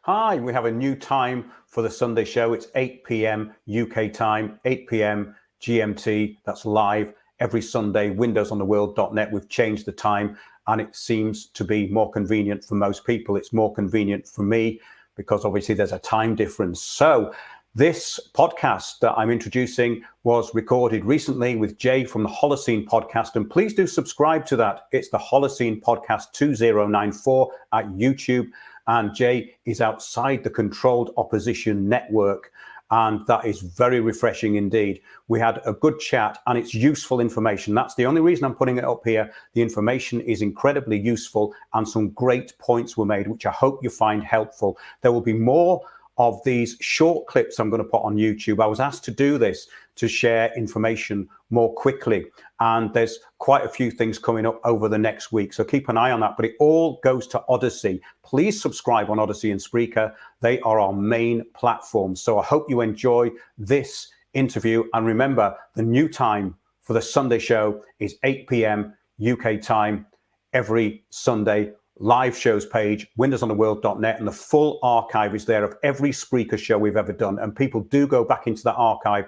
Hi, we have a new time for the Sunday show. It's 8 p.m. UK time, 8 p.m. GMT. That's live every Sunday, windowsontheworld.net. We've changed the time and it seems to be more convenient for most people. It's more convenient for me because obviously there's a time difference. So this podcast that I'm introducing was recorded recently with Jay from the Holocene podcast, and please do subscribe to that. It's the Holocene podcast 2094 at YouTube, and Jay is outside the Controlled Opposition Network, and that is very refreshing indeed. We had a good chat and it's useful information. That's the only reason I'm putting it up here. The information is incredibly useful and some great points were made, which I hope you find helpful. There will be more of these short clips I'm going to put on YouTube. I was asked to do this to share information more quickly, and there's quite a few things coming up over the next week, so keep an eye on that. But it all goes to Odyssey. Please subscribe on Odyssey and Spreaker. They are our main platforms. So I hope you enjoy this interview, and remember, the new time for the Sunday show is 8 p.m. UK time every Sunday. Live shows page, windowsontheworld.net, and the full archive is there of every Spreaker show we've ever done. And people do go back into that archive.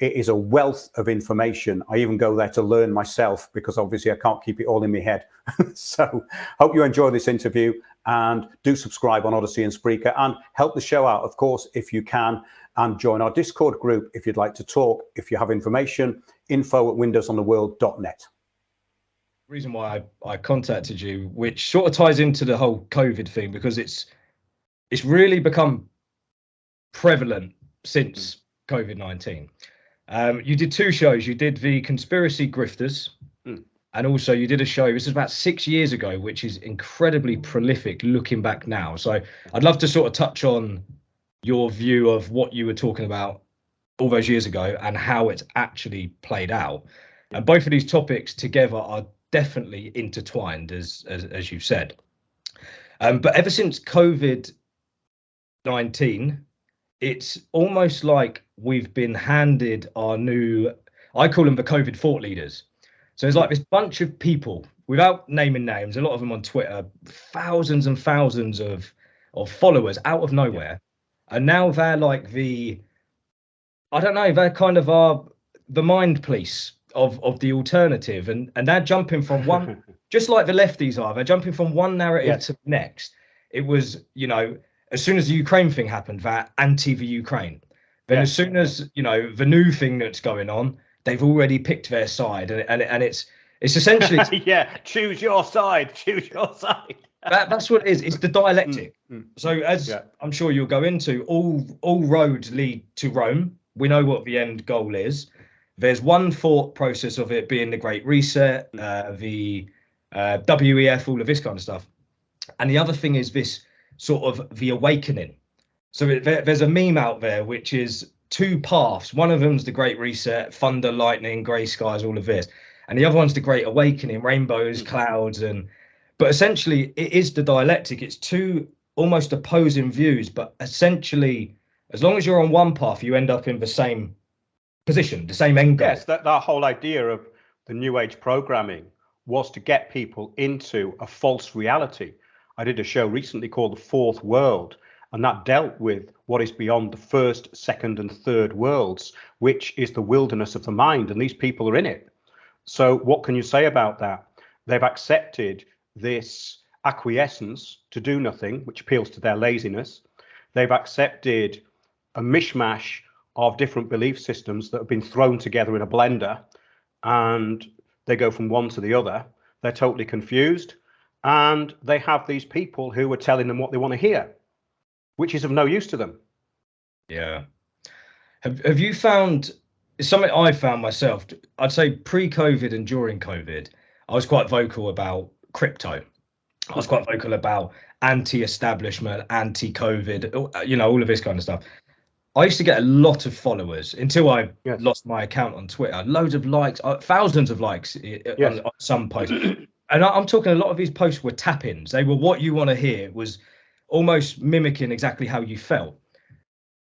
It is a wealth of information. I even go there to learn myself because obviously I can't keep it all in my head. So hope you enjoy this interview, and do subscribe on Odyssey and Spreaker, and help the show out, of course, if you can, and join our Discord group if you'd like to talk. If you have information, info@windowsontheworld.net. Reason why I contacted you, which sort of ties into the whole COVID thing, because it's really become prevalent since COVID-19. You did two shows. You did the Conspiracy Grifters, and also you did a show, this is about 6 years ago, which is incredibly prolific looking back now. So I'd love to sort of touch on your view of what you were talking about all those years ago and how it's actually played out. And both of these topics together are definitely intertwined, as you've said. But ever since COVID-19, it's almost like we've been handed our new, I call them the COVID thought leaders. So it's like this bunch of people, without naming names, a lot of them on Twitter, thousands and thousands of followers out of nowhere. And now they're like they're kind of the mind police of the alternative, and they're jumping from one, just like the lefties are, they're jumping from one narrative to the next. It was, as soon as the Ukraine thing happened, they're anti the Ukraine. Then as soon as, the new thing that's going on, they've already picked their side, and it's essentially choose your side. That's what it is. It's the dialectic. So as I'm sure you'll go into, all roads lead to Rome. We know what the end goal is. There's one thought process of it being the Great Reset, the WEF, all of this kind of stuff. And the other thing is this sort of the awakening. So there's a meme out there, which is two paths. One of them's the Great Reset, thunder, lightning, grey skies, all of this. And the other one's the Great Awakening, rainbows, clouds. But essentially, it is the dialectic. It's two almost opposing views. But essentially, as long as you're on one path, you end up in the same position, the same end goal. Yes, that whole idea of the New Age programming was to get people into a false reality. I did a show recently called The Fourth World, and that dealt with what is beyond the first, second, and third worlds, which is the wilderness of the mind, and these people are in it. So what can you say about that? They've accepted this acquiescence to do nothing, which appeals to their laziness. They've accepted a mishmash of different belief systems that have been thrown together in a blender, and they go from one to the other. They're totally confused, and they have these people who are telling them what they want to hear, which is of no use to them. Yeah. Have you found, something I found myself, I'd say pre-COVID and during COVID, I was quite vocal about crypto. I was quite vocal about anti-establishment, anti-COVID, all of this kind of stuff. I used to get a lot of followers until I lost my account on Twitter. Loads of likes, thousands of likes on some posts. And I'm talking, a lot of these posts were tap-ins. They were what you want to hear. It was almost mimicking exactly how you felt.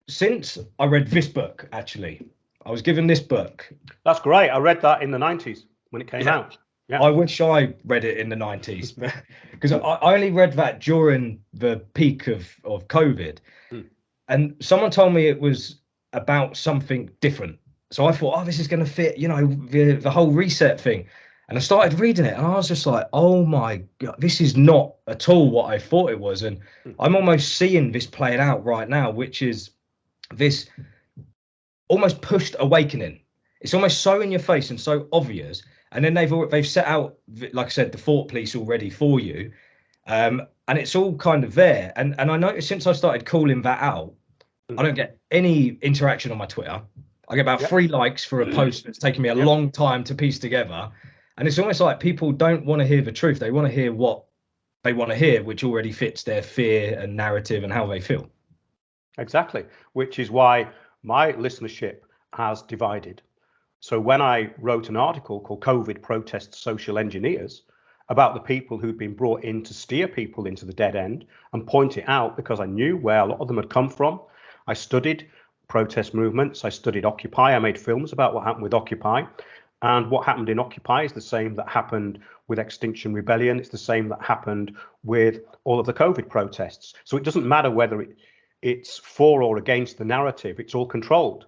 Since I read this book, actually, I was given this book. That's great. I read that in the 90s when it came out. I wish I read it in the 90s because I only read that during the peak of COVID. And someone told me it was about something different. So I thought, oh, this is going to fit, the whole reset thing. And I started reading it and I was just like, oh my God, this is not at all what I thought it was. And I'm almost seeing this playing out right now, which is this almost pushed awakening. It's almost so in your face and so obvious. And then they've set out, like I said, the thought police already for you. And it's all kind of there. And I noticed since I started calling that out, I don't get any interaction on my Twitter. I get about 3 likes for a post that's taken me a long time to piece together. And it's almost like people don't want to hear the truth. They want to hear what they want to hear, which already fits their fear and narrative and how they feel. Exactly, which is why my listenership has divided. So when I wrote an article called COVID Protests Social Engineers about the people who'd been brought in to steer people into the dead end and point it out, because I knew where a lot of them had come from. I studied protest movements. I studied Occupy. I made films about what happened with Occupy. And what happened in Occupy is the same that happened with Extinction Rebellion. It's the same that happened with all of the COVID protests. So it doesn't matter whether it's for or against the narrative. It's all controlled.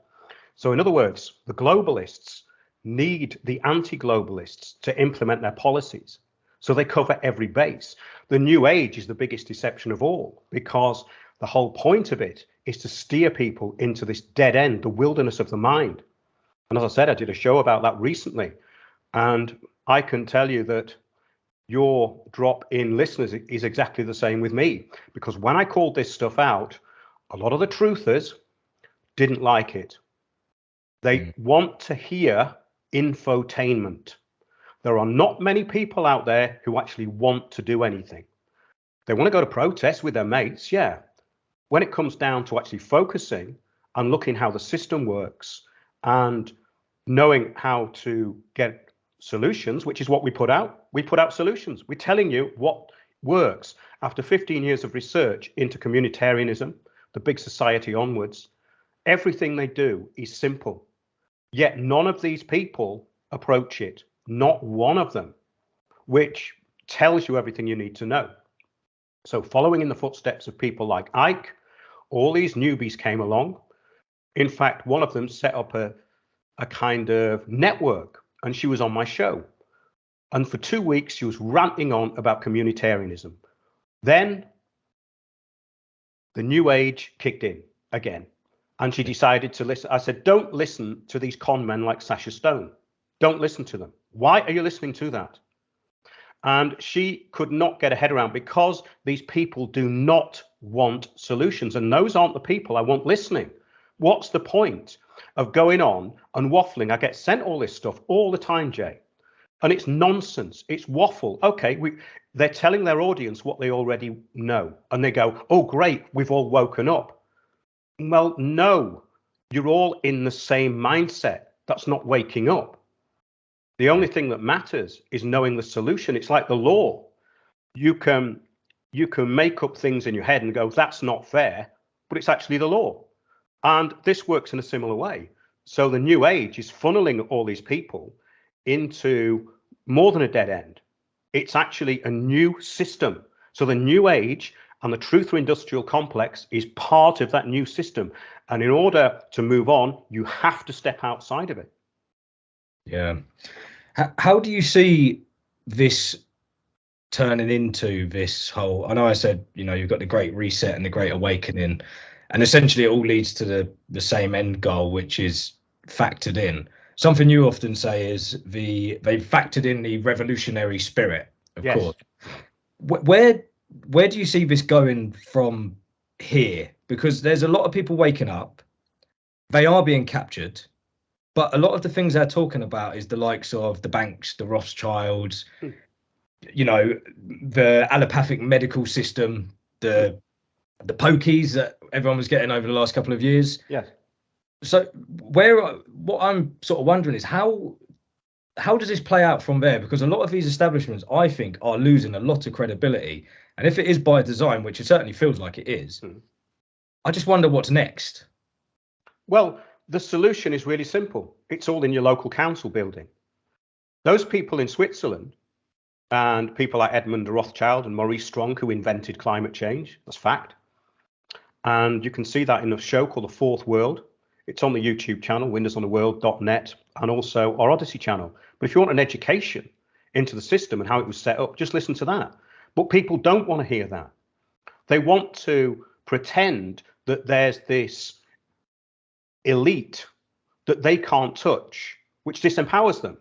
So in other words, the globalists need the anti-globalists to implement their policies. So they cover every base. The New Age is the biggest deception of all, because the whole point of it is to steer people into this dead end, the wilderness of the mind. And as I said, I did a show about that recently. And I can tell you that your drop in listeners is exactly the same with me, because when I called this stuff out, a lot of the truthers didn't like it. They want to hear infotainment. There are not many people out there who actually want to do anything. They want to go to protests with their mates, yeah. When it comes down to actually focusing and looking how the system works and knowing how to get solutions, which is what we put out solutions. We're telling you what works. After 15 years of research into communitarianism, the big society onwards, everything they do is simple. Yet none of these people approach it, not one of them, which tells you everything you need to know. So following in the footsteps of people like Ike, all these newbies came along. In fact, one of them set up a kind of network, and she was on my show. And for 2 weeks, she was ranting on about communitarianism. Then the New Age kicked in again, and she decided to listen. I said, don't listen to these con men like Sasha Stone. Don't listen to them. Why are you listening to that? And she could not get her head around, because these people do not want solutions. And those aren't the people I want listening. What's the point of going on and waffling? I get sent all this stuff all the time, Jay. And it's nonsense. It's waffle. Okay, they're telling their audience what they already know. And they go, oh, great, we've all woken up. Well, no, you're all in the same mindset. That's not waking up. The only thing that matters is knowing the solution. It's like the law. You can make up things in your head and go, that's not fair, but it's actually the law. And this works in a similar way. So the New Age is funneling all these people into more than a dead end. It's actually a new system. So the New Age and the Truther Industrial Complex is part of that new system. And in order to move on, you have to step outside of it. Yeah. How do you see this turning into this whole, I know I said, you've got the Great Reset and the Great Awakening, and essentially it all leads to the same end goal, which is factored in. Something you often say is they've factored in the revolutionary spirit, of course. Where do you see this going from here? Because there's a lot of people waking up, they are being captured, but a lot of the things they're talking about is the likes of the banks, the Rothschilds, the allopathic medical system, the pokies that everyone was getting over the last couple of years. Yes. So what I'm sort of wondering is how does this play out from there? Because a lot of these establishments, I think, are losing a lot of credibility. And if it is by design, which it certainly feels like it is, I just wonder what's next. Well, the solution is really simple. It's all in your local council building. Those people in Switzerland and people like Edmund Rothschild and Maurice Strong, who invented climate change. That's fact. And you can see that in a show called The Fourth World. It's on the YouTube channel, windowsontheworld.net, and also our Odyssey channel. But if you want an education into the system and how it was set up, just listen to that. But people don't want to hear that. They want to pretend that there's this elite that they can't touch, which disempowers them.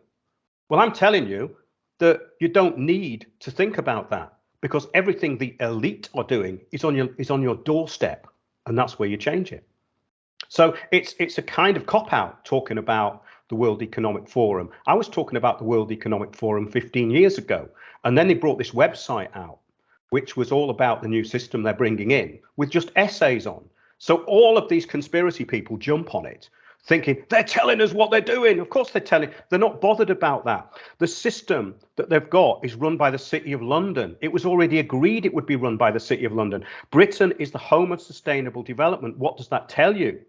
Well, I'm telling you that you don't need to think about that, because everything the elite are doing is on your doorstep, and that's where you change it. So it's a kind of cop-out talking about the World Economic Forum. I was talking about the World Economic Forum 15 years ago, and then they brought this website out, which was all about the new system they're bringing in, with just essays on. So all of these conspiracy people jump on it, thinking they're telling us what they're doing. Of course they're not bothered about that. The system that they've got is run by the City of London. It was already agreed it would be run by the City of London. Britain is the home of sustainable development. What does that tell you?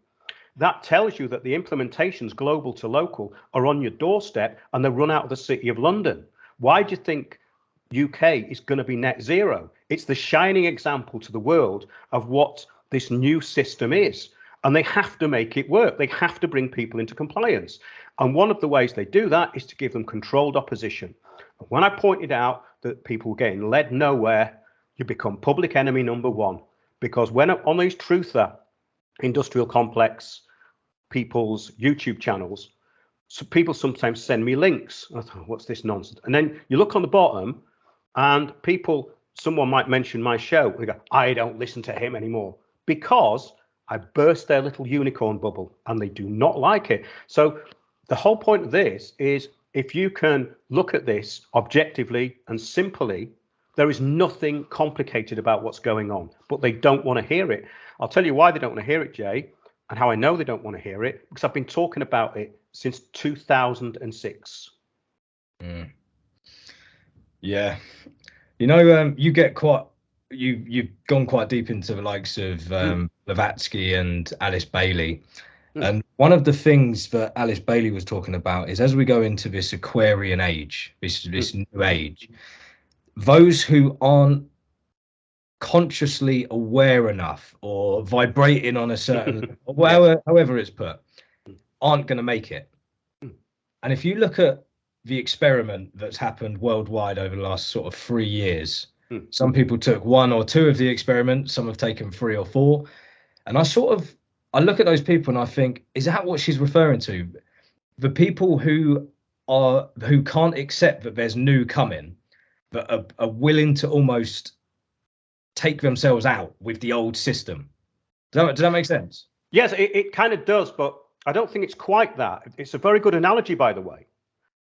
That tells you that the implementations, global to local, are on your doorstep, and they're run out of the City of London. Why do you think UK is going to be net zero? It's the shining example to the world of what this new system is. And they have to make it work. They have to bring people into compliance. And one of the ways they do that is to give them controlled opposition. And when I pointed out that people were getting led nowhere, you become public enemy number one. Because when on these truther industrial complex people's YouTube channels, so people sometimes send me links. I thought, what's this nonsense? And then you look on the bottom, and someone might mention my show. They go, I don't listen to him anymore, because I burst their little unicorn bubble, and they do not like it. So the whole point of this is, if you can look at this objectively and simply, there is nothing complicated about what's going on, but they don't want to hear it. I'll tell you why they don't want to hear it, Jay, and how I know they don't want to hear it, because I've been talking about it since 2006. Yeah. You know, you've gone quite deep into the likes of Blavatsky and Alice Bailey. And one of the things that Alice Bailey was talking about is, as we go into this Aquarian age, this new age, those who aren't consciously aware enough or vibrating on a certain however it's put, aren't going to make it. And if you look at the experiment that's happened worldwide over the last sort of 3 years, some people took 1 or 2 of the experiments, some have taken 3 or 4, and I look at those people and I think, is that what she's referring to? The people who can't accept that there's new coming, that are willing to almost take themselves out with the old system. Does that make sense? Yes, it kind of does, but I don't think it's quite that. It's a very good analogy, by the way,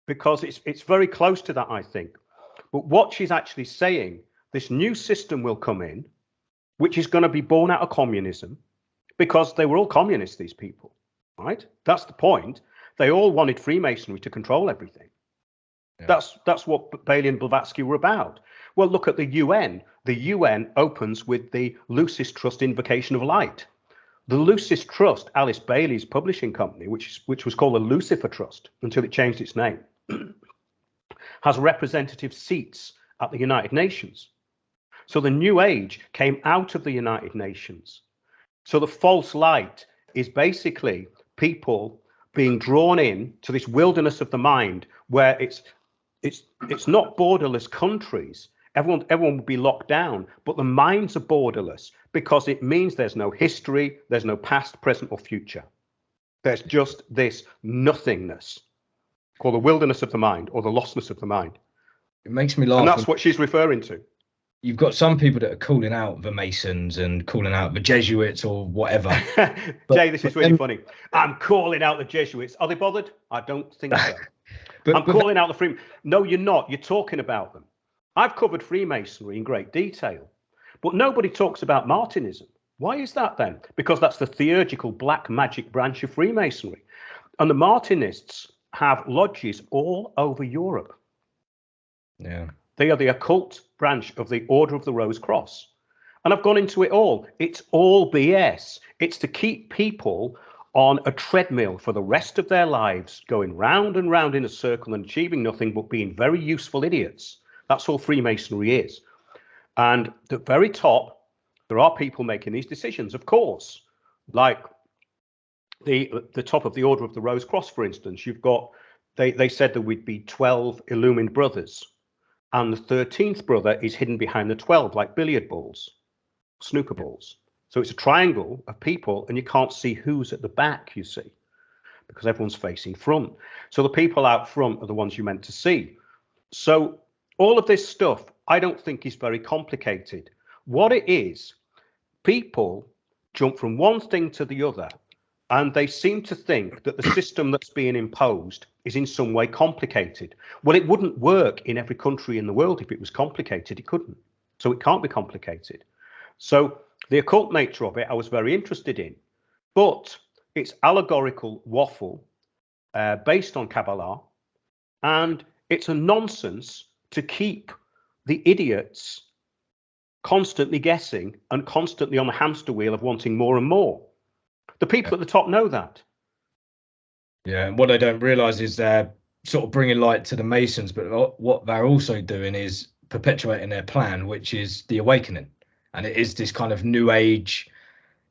because it's very close to that, I think. But what she's actually saying, this new system will come in, which is going to be born out of communism, because they were all communists, these people, right? That's the point. They all wanted Freemasonry to control everything. Yeah. That's what Bailey and Blavatsky were about. Well, look at the UN. The UN opens with the Lucis Trust Invocation of Light. The Lucis Trust, Alice Bailey's publishing company, which was called the Lucifer Trust until it changed its name, has representative seats at the United Nations. So the New Age came out of the United Nations. So the false light is basically people being drawn in to this wilderness of the mind, where it's not borderless countries. Everyone would be locked down, but the minds are borderless, because it means there's no history, there's no past, present, or future. There's just this nothingness called the wilderness of the mind, or the lostness of the mind. It makes me laugh. And that's what she's referring to. You've got some people that are calling out the Masons and calling out the Jesuits or whatever. Jay, this is really funny. I'm calling out the Jesuits. Are they bothered? I don't think so. I'm calling out the Freemasons. No, you're not. You're talking about them. I've covered Freemasonry in great detail, but nobody talks about Martinism. Why is that then? Because that's the theurgical black magic branch of Freemasonry. And the Martinists have lodges all over Europe. Yeah. They are the occult branch of the Order of the Rose Cross. And I've gone into it all. It's all BS. It's to keep people on a treadmill for the rest of their lives, going round and round in a circle and achieving nothing but being very useful idiots. That's all Freemasonry is. And at the very top, there are people making these decisions, of course, like the top of the Order of the Rose Cross, for instance. You've got, they said there would be 12 illumined brothers, and the 13th brother is hidden behind the 12, like billiard balls, snooker balls. So it's a triangle of people, and you can't see who's at the back, you see, because everyone's facing front. So the people out front are the ones you're meant to see. So all of this stuff, I don't think is very complicated. What it is, people jump from one thing to the other, and they seem to think that the system that's being imposed is in some way complicated. Well, it wouldn't work in every country in the world if it was complicated. It couldn't. So it can't be complicated. So the occult nature of it, I was very interested in. But it's allegorical waffle based on Kabbalah, and it's a nonsense to keep the idiots constantly guessing and constantly on the hamster wheel of wanting more and more. The people at the top know that. Yeah, and what they don't realize is they're sort of bringing light to the Masons, but what they're also doing is perpetuating their plan, which is the awakening. And it is this kind of new age,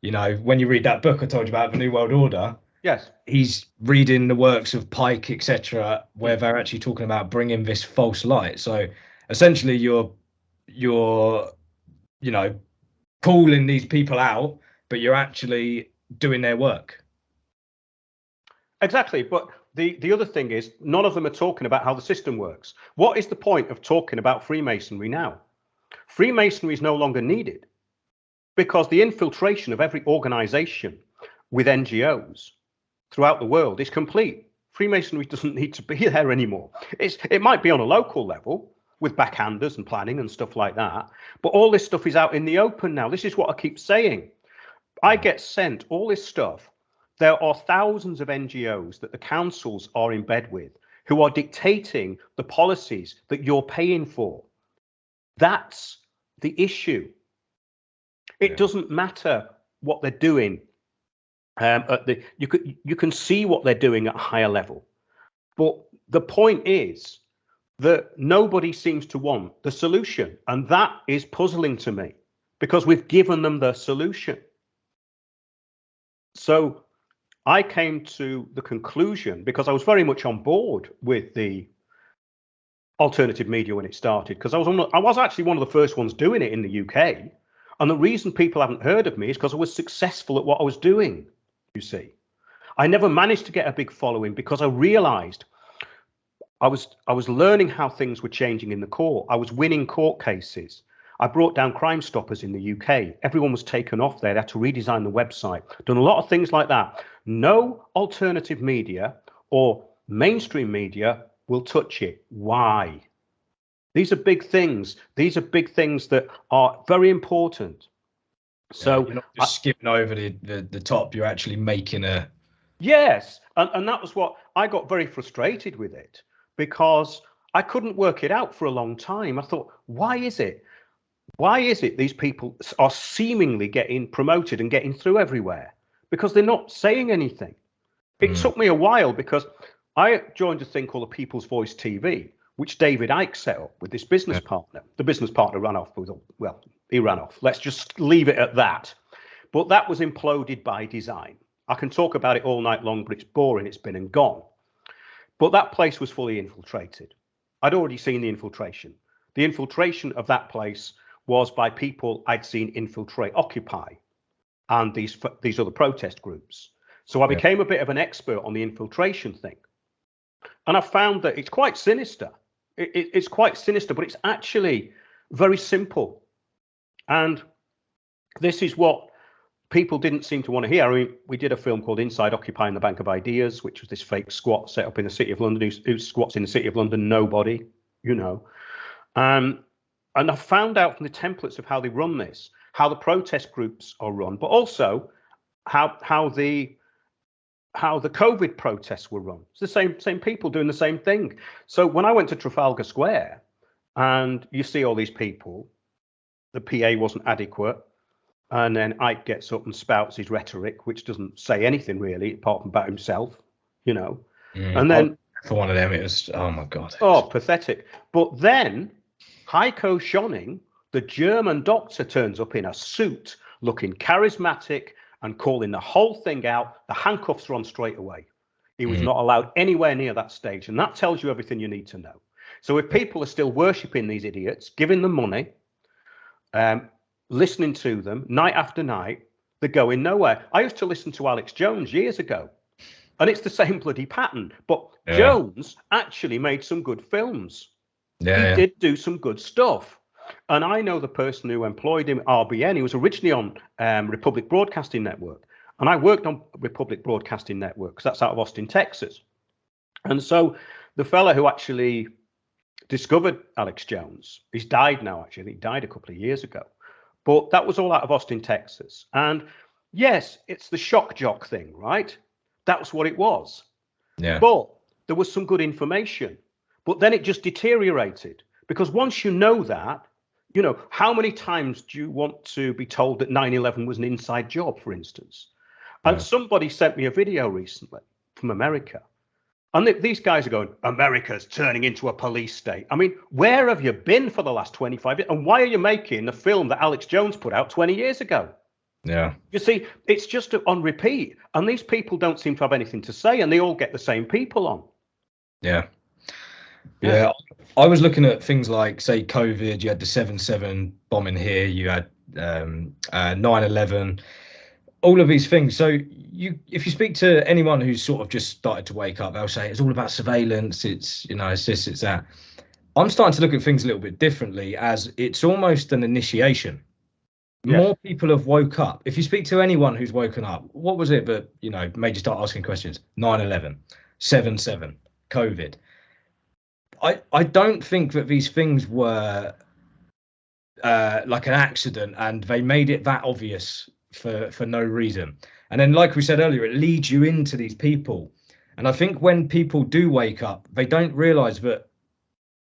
you know, when you read that book I told you about, the New World Order. Yes. He's reading the works of Pike, etc., where they're actually talking about bringing this false light. So essentially you're you know, calling these people out, but you're actually doing their work. Exactly. But the other thing is, none of them are talking about how the system works. What is the point of talking about Freemasonry now? Freemasonry is no longer needed because the infiltration of every organization with NGOs throughout the world is complete. Freemasonry doesn't need to be there anymore. It might be on a local level with backhanders and planning and stuff like that, but all this stuff is out in the open now. This is what I keep saying. I get sent all this stuff. There are thousands of NGOs that the councils are in bed with who are dictating the policies that you're paying for. That's the issue. It doesn't matter what they're doing. You can see what they're doing at a higher level. But the point is that nobody seems to want the solution. And that is puzzling to me because we've given them the solution. So I came to the conclusion, because I was very much on board with the alternative media when it started, because I was actually one of the first ones doing it in the UK. And the reason people haven't heard of me is because I was successful at what I was doing, you see. I never managed to get a big following because I realized I was learning how things were changing in the court. I was winning court cases. I brought down Crime Stoppers in the UK. Everyone was taken off there. They had to redesign the website. Done a lot of things like that. No alternative media or mainstream media will touch it. Why? These are big things. These are big things that are very important. So you're not just skipping over the top. You're actually making a... Yes. And that was what I got very frustrated with it, because I couldn't work it out for a long time. I thought, why is it? Why is it these people are seemingly getting promoted and getting through everywhere? Because they're not saying anything. It took me a while, because I joined a thing called the People's Voice TV, which David Icke set up with this business partner. The business partner ran off with, well, he ran off. Let's just leave it at that. But that was imploded by design. I can talk about it all night long, but it's boring. It's been and gone. But that place was fully infiltrated. I'd already seen the infiltration. The infiltration of that place was by people I'd seen infiltrate Occupy and these other protest groups. So I became a bit of an expert on the infiltration thing. And I found that it's quite sinister. It's quite sinister, but it's actually very simple. And this is what people didn't seem to want to hear. I mean, we did a film called Inside Occupying the Bank of Ideas, which was this fake squat set up in the City of London. Who squats in the City of London? Nobody, you know. And I found out from the templates of how they run this, how the protest groups are run, but also how the COVID protests were run. It's the same people doing the same thing. So when I went to Trafalgar Square, and you see all these people, the PA wasn't adequate. And then Ike gets up and spouts his rhetoric, which doesn't say anything really, apart from about himself, you know. And then for one of them, it was, oh my God. Oh, pathetic. But then Heiko Schöning, the German doctor, turns up in a suit, looking charismatic and calling the whole thing out. The handcuffs are on straight away. He was not allowed anywhere near that stage. And that tells you everything you need to know. So if people are still worshipping these idiots, giving them money, listening to them night after night, they're going nowhere. I used to listen to Alex Jones years ago, and it's the same bloody pattern. But Jones actually made some good films. He did do some good stuff. And I know the person who employed him, RBN. He was originally on Republic Broadcasting Network. And I worked on Republic Broadcasting Network because that's out of Austin, Texas. And so the fella who actually discovered Alex Jones, he's died now, actually. He died a couple of years ago. But that was all out of Austin, Texas. And yes, it's the shock jock thing, right? That was what it was. Yeah. But there was some good information. But then it just deteriorated. Because once you know that, you know, how many times do you want to be told that 9/11 was an inside job, for instance? And somebody sent me a video recently from America. And these guys are going, America's turning into a police state. I mean, where have you been for the last 25 years? And why are you making a film that Alex Jones put out 20 years ago? Yeah. You see, it's just on repeat. And these people don't seem to have anything to say. And they all get the same people on. Yeah. Yeah. I was looking at things like, say, COVID. You had the 7/7 bombing here. You had 9/11. All of these things. So if you speak to anyone who's sort of just started to wake up, they'll say it's all about surveillance. It's, you know, it's this, it's that. I'm starting to look at things a little bit differently, as it's almost an initiation. Yeah. More people have woke up. If you speak to anyone who's woken up, what was it that, you know, made you start asking questions? 9/11, 7/7, COVID. I don't think that these things were like an accident and they made it that obvious for no reason. And then, like we said earlier, it leads you into these people. And I think when people do wake up, they don't realize that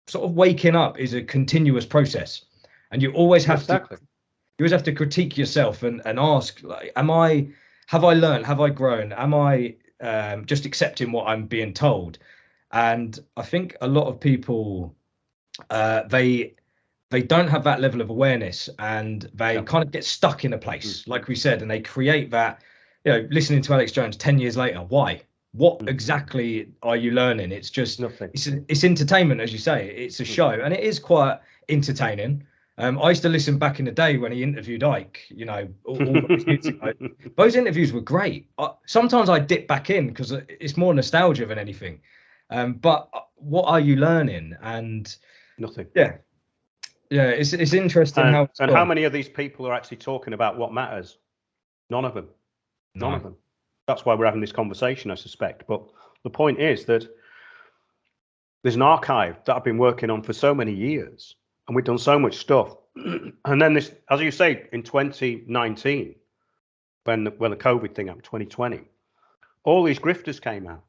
sort of waking up is a continuous process, and you always have to critique yourself and ask, like, have I learned, have I grown, am I just accepting what I'm being told? And I think a lot of people they don't have that level of awareness, and they kind of get stuck in a place, like we said, and they create that, you know, listening to Alex Jones 10 years later, why? What exactly are you learning? It's just nothing. It's entertainment, as you say. It's a show, and it is quite entertaining. I used to listen back in the day when he interviewed Ike, you know, all those years ago. Those interviews were great. Sometimes I dip back in because it's more nostalgia than anything. But what are you learning? And nothing. Yeah, it's interesting how many of these people are actually talking about what matters? None of them. None of them. That's why we're having this conversation, I suspect. But the point is that there's an archive that I've been working on for so many years, and we've done so much stuff. And then this, as you say, in 2019, when the COVID thing happened, 2020, all these grifters came out.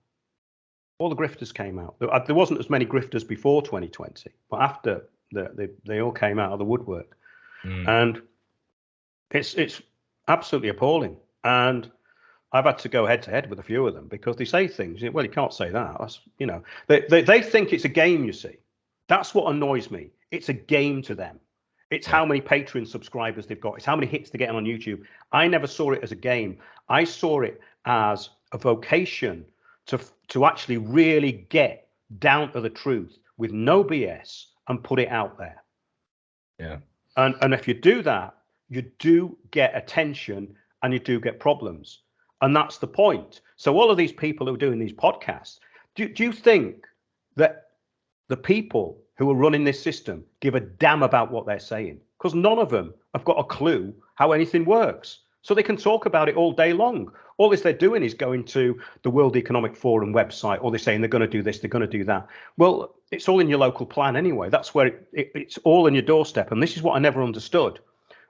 All the grifters came out. There wasn't as many grifters before 2020, but after they all came out of the woodwork, and it's absolutely appalling. And I've had to go head to head with a few of them because they say things. Well, you can't say that. That's, you know, they think it's a game. You see, that's what annoys me. It's a game to them. It's how many Patreon subscribers they've got. It's how many hits they're getting on YouTube. I never saw it as a game. I saw it as a vocation to actually really get down to the truth with no BS and put it out there. Yeah. And if you do that, you do get attention and you do get problems. And that's the point. So all of these people who are doing these podcasts, do you think that the people who are running this system give a damn about what they're saying? Because none of them have got a clue how anything works. So they can talk about it all day long. All this they're doing is going to the World Economic Forum website, or they're saying they're going to do this, they're going to do that. Well, it's all in your local plan anyway. That's where it's all on your doorstep. And this is what I never understood,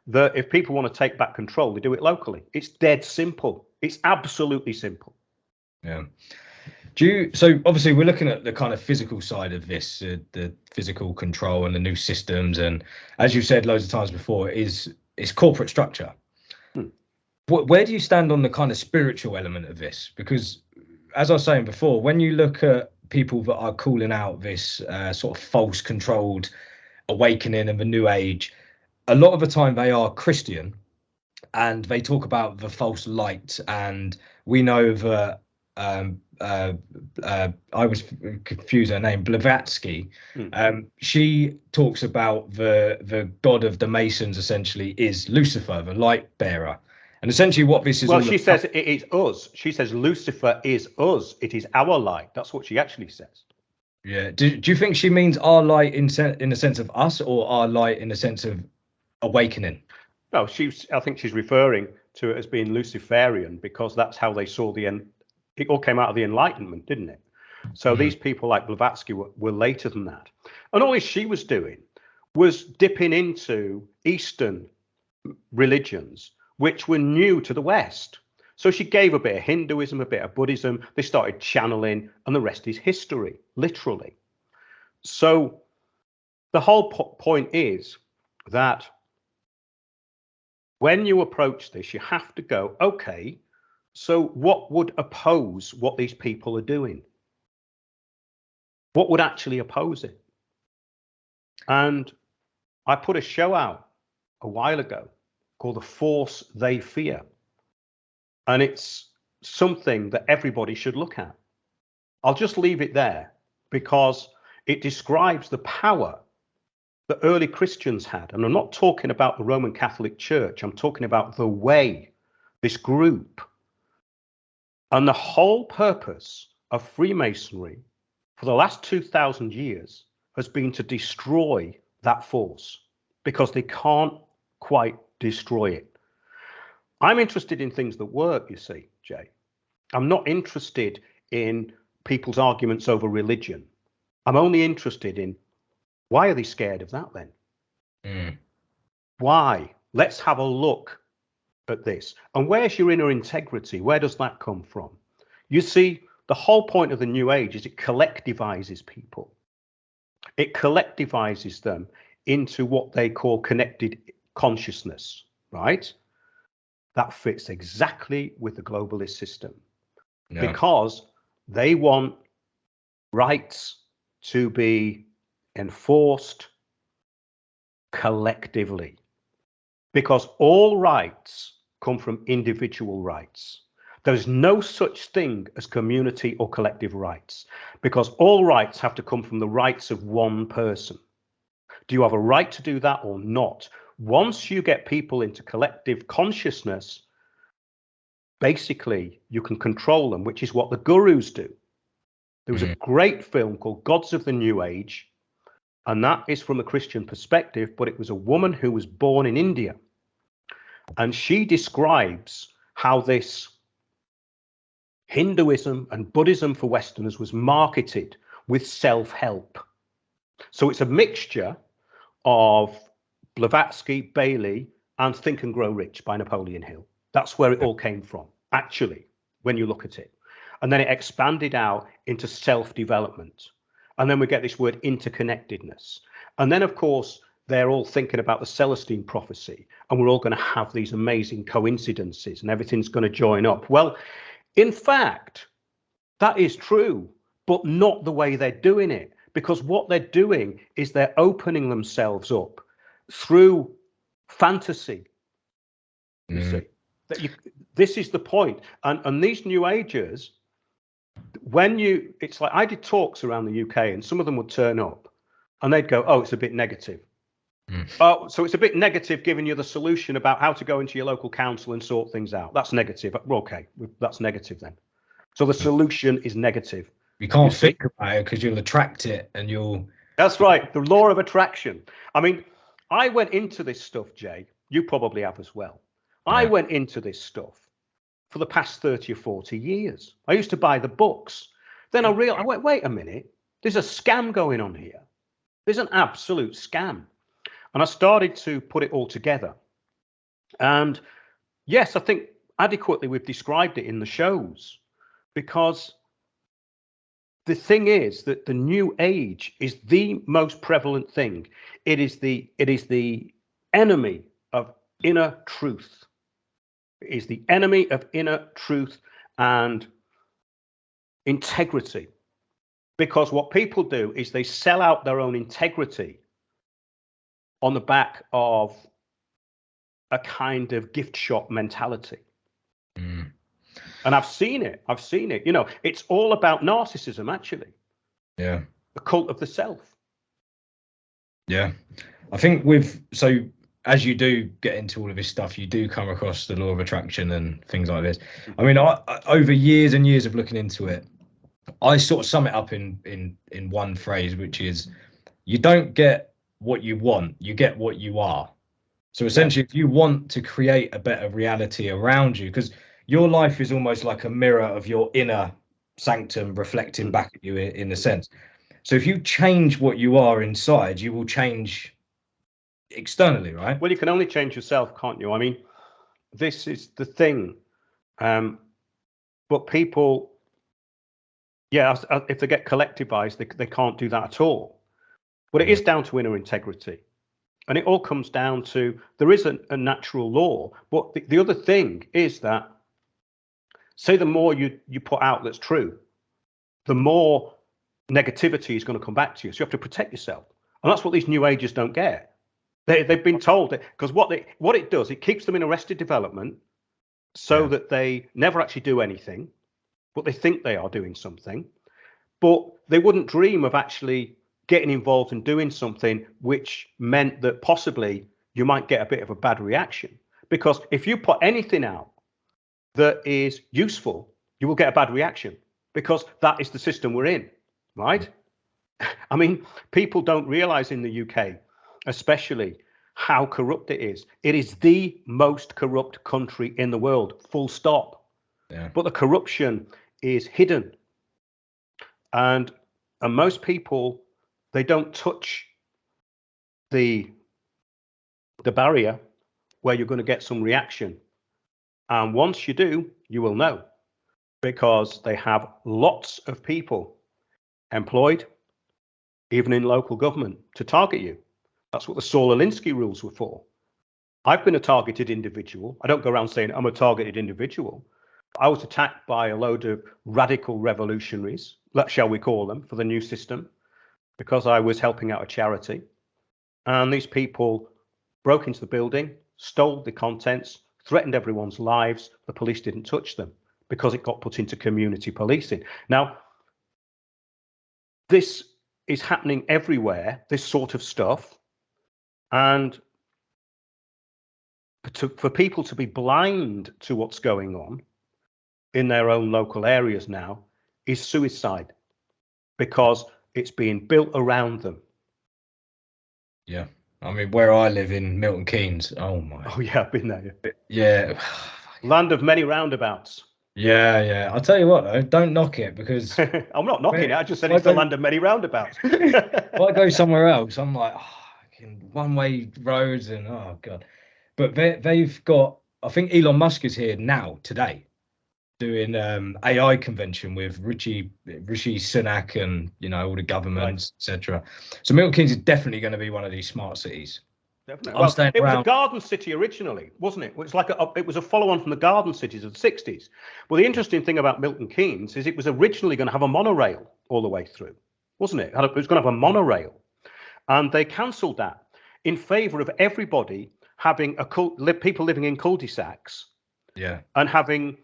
that if people want to take back control, they do it locally. It's dead simple. It's absolutely simple. Yeah. So obviously we're looking at the kind of physical side of this, the physical control and the new systems. And as you've said loads of times before, it's corporate structure. Where do you stand on the kind of spiritual element of this? Because as I was saying before, when you look at people that are calling out this sort of false controlled awakening and the new age, a lot of the time they are Christian, and they talk about the false light. And we know that I was confused her name, Blavatsky. She talks about the god of the Masons essentially is Lucifer, the light bearer. And essentially what this is well, all she about, says it is us. She says Lucifer is us. It is our light. That's what she actually says. yeah. Do you think she means our light in the sense of us, or our light in the sense of awakening? No, I think she's referring to it as being Luciferian, because that's how they saw it all came out of the Enlightenment, didn't it? So these people like Blavatsky were later than that. And all she was doing was dipping into Eastern religions, which were new to the West. So she gave a bit of Hinduism, a bit of Buddhism. They started channeling, and the rest is history, literally. So the whole point is that when you approach this, you have to go, okay, so what would oppose what these people are doing? What would actually oppose it? And I put a show out a while ago called The Force They Fear. And it's something that everybody should look at. I'll just leave it there because it describes the power that early Christians had. And I'm not talking about the Roman Catholic Church. I'm talking about the way, this group. And the whole purpose of Freemasonry for the last 2,000 years has been to destroy that force, because they can't quite destroy it. I'm interested in things that work, you see, Jay. I'm not interested in people's arguments over religion. I'm only interested in, why are they scared of that then? Why? Let's have a look at this. And where's your inner integrity? Where does that come from? You see, the whole point of the New Age is it collectivizes people. It collectivizes them into what they call connected consciousness, right? That fits exactly with the globalist system, because they want rights to be enforced collectively, because all rights come from individual rights. There's no such thing as community or collective rights, because all rights have to come from the rights of one person. Do you have a right to do that or not? Once you get people into collective consciousness, basically you can control them, which is what the gurus do. There was a great film called Gods of the New Age, and that is from a Christian perspective, but it was a woman who was born in India. And she describes how this Hinduism and Buddhism for Westerners was marketed with self-help. So it's a mixture of Blavatsky, Bailey, and Think and Grow Rich by Napoleon Hill. That's where it all came from, actually, when you look at it. And then it expanded out into self-development. And then we get this word interconnectedness. And then, of course, they're all thinking about the Celestine prophecy, and we're all going to have these amazing coincidences and everything's going to join up. Well, in fact, that is true, but not the way they're doing it, because what they're doing is they're opening themselves up through fantasy. You see, that this is the point. And these New Agers, it's like, I did talks around the UK, and some of them would turn up and they'd go, oh, it's a bit negative. Oh, so it's a bit negative giving you the solution about how to go into your local council and sort things out. That's negative. Okay, that's negative then. So the solution is negative. You can't think about it because you'll attract it, and you'll... That's right, the law of attraction. I mean, I went into this stuff, Jay. You probably have as well. I went into this stuff for the past 30 or 40 years. I used to buy the books. Then I realized, wait a minute, there's a scam going on here. There's an absolute scam. And I started to put it all together. And yes, I think adequately we've described it in the shows, because the thing is that the New Age is the most prevalent thing. It is the enemy of inner truth. It is the enemy of inner truth and integrity. Because what people do is they sell out their own integrity on the back of a kind of gift shop mentality. And I've seen it. You know, it's all about narcissism, actually. Yeah. The cult of the self. Yeah. I think so as you do get into all of this stuff, you do come across the law of attraction and things like this. I mean, I over years and years of looking into it, I sort of sum it up in one phrase, which is, you don't get what you want, you get what you are. So essentially, if you want to create a better reality around you, because your life is almost like a mirror of your inner sanctum reflecting back at you in a sense. So if you change what you are inside, you will change externally, right? Well, you can only change yourself, can't you? I mean, this is the thing. But people, if they get collectivized, they can't do that at all. But it is down to inner integrity. And it all comes down to, there is a natural law. But the other thing is that, say the more you put out that's true, the more negativity is going to come back to you. So you have to protect yourself. And that's what these new agers don't get. They've been told that, because what it does, it keeps them in arrested development so that they never actually do anything, but they think they are doing something. But they wouldn't dream of actually getting involved and doing something which meant that possibly you might get a bit of a bad reaction. Because if you put anything out that is useful, you will get a bad reaction, because that is the system we're in, right? I mean, people don't realize in the UK, especially, how corrupt it is. It is the most corrupt country in the world, full stop. Yeah. But the corruption is hidden. And most people, they don't touch the barrier where you're going to get some reaction. And once you do, you will know, because they have lots of people employed, even in local government, to target you. That's what the Saul Alinsky rules were for. I've been a targeted individual. I don't go around saying I'm a targeted individual. I was attacked by a load of radical revolutionaries, shall we call them, for the new system, because I was helping out a charity. And these people broke into the building, stole the contents, threatened everyone's lives. The police didn't touch them because it got put into community policing. Now, this is happening everywhere, this sort of stuff. And for people to be blind to what's going on in their own local areas now is suicide, because it's being built around them. Yeah. I mean, where I live in Milton Keynes, oh my. Oh yeah, I've been there. Yeah. Land of many roundabouts. Yeah. I'll tell you what, though, don't knock it, because I'm not knocking it. I just said it's the land of many roundabouts. if I go somewhere else, I'm like, one-way roads and oh god. But they've got, I think Elon Musk is here now today, doing AI convention with Rishi Sunak and all the governments, etc. So Milton Keynes is definitely going to be one of these smart cities. Definitely. Well, it was a garden city originally, wasn't it? It was like it was a follow-on from the garden cities of the 60s. Well, the interesting thing about Milton Keynes is it was originally going to have a monorail all the way through, wasn't it? It was going to have a monorail, and they cancelled that in favour of everybody having people living in cul-de-sacs, and having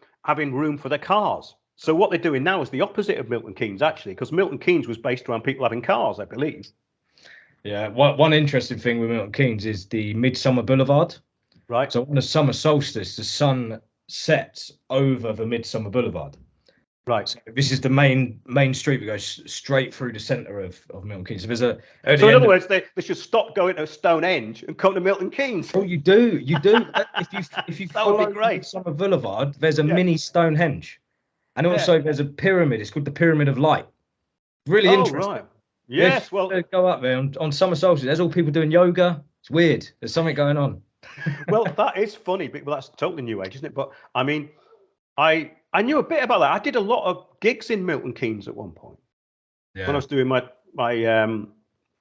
room for their cars. So what they're doing now is the opposite of Milton Keynes, actually, because Milton Keynes was based around people having cars, I believe. Yeah, one interesting thing with Milton Keynes is the Midsummer Boulevard. Right. So on the summer solstice, the sun sets over the Midsummer Boulevard. Right. So this is the main street that goes straight through the centre of Milton Keynes. So so in other words, they should stop going to Stonehenge and come to Milton Keynes. Oh, you do. If you follow would be great. Midsummer Boulevard, there's a mini Stonehenge, and also there's a pyramid. It's called the Pyramid of Light. Really interesting. Right. Yes. Well, go up there on summer solstice. There's all people doing yoga. It's weird. There's something going on. Well, that is funny, but that's totally new age, isn't it? But I mean, I knew a bit about that. I did a lot of gigs in Milton Keynes at one point. Yeah. When I was doing my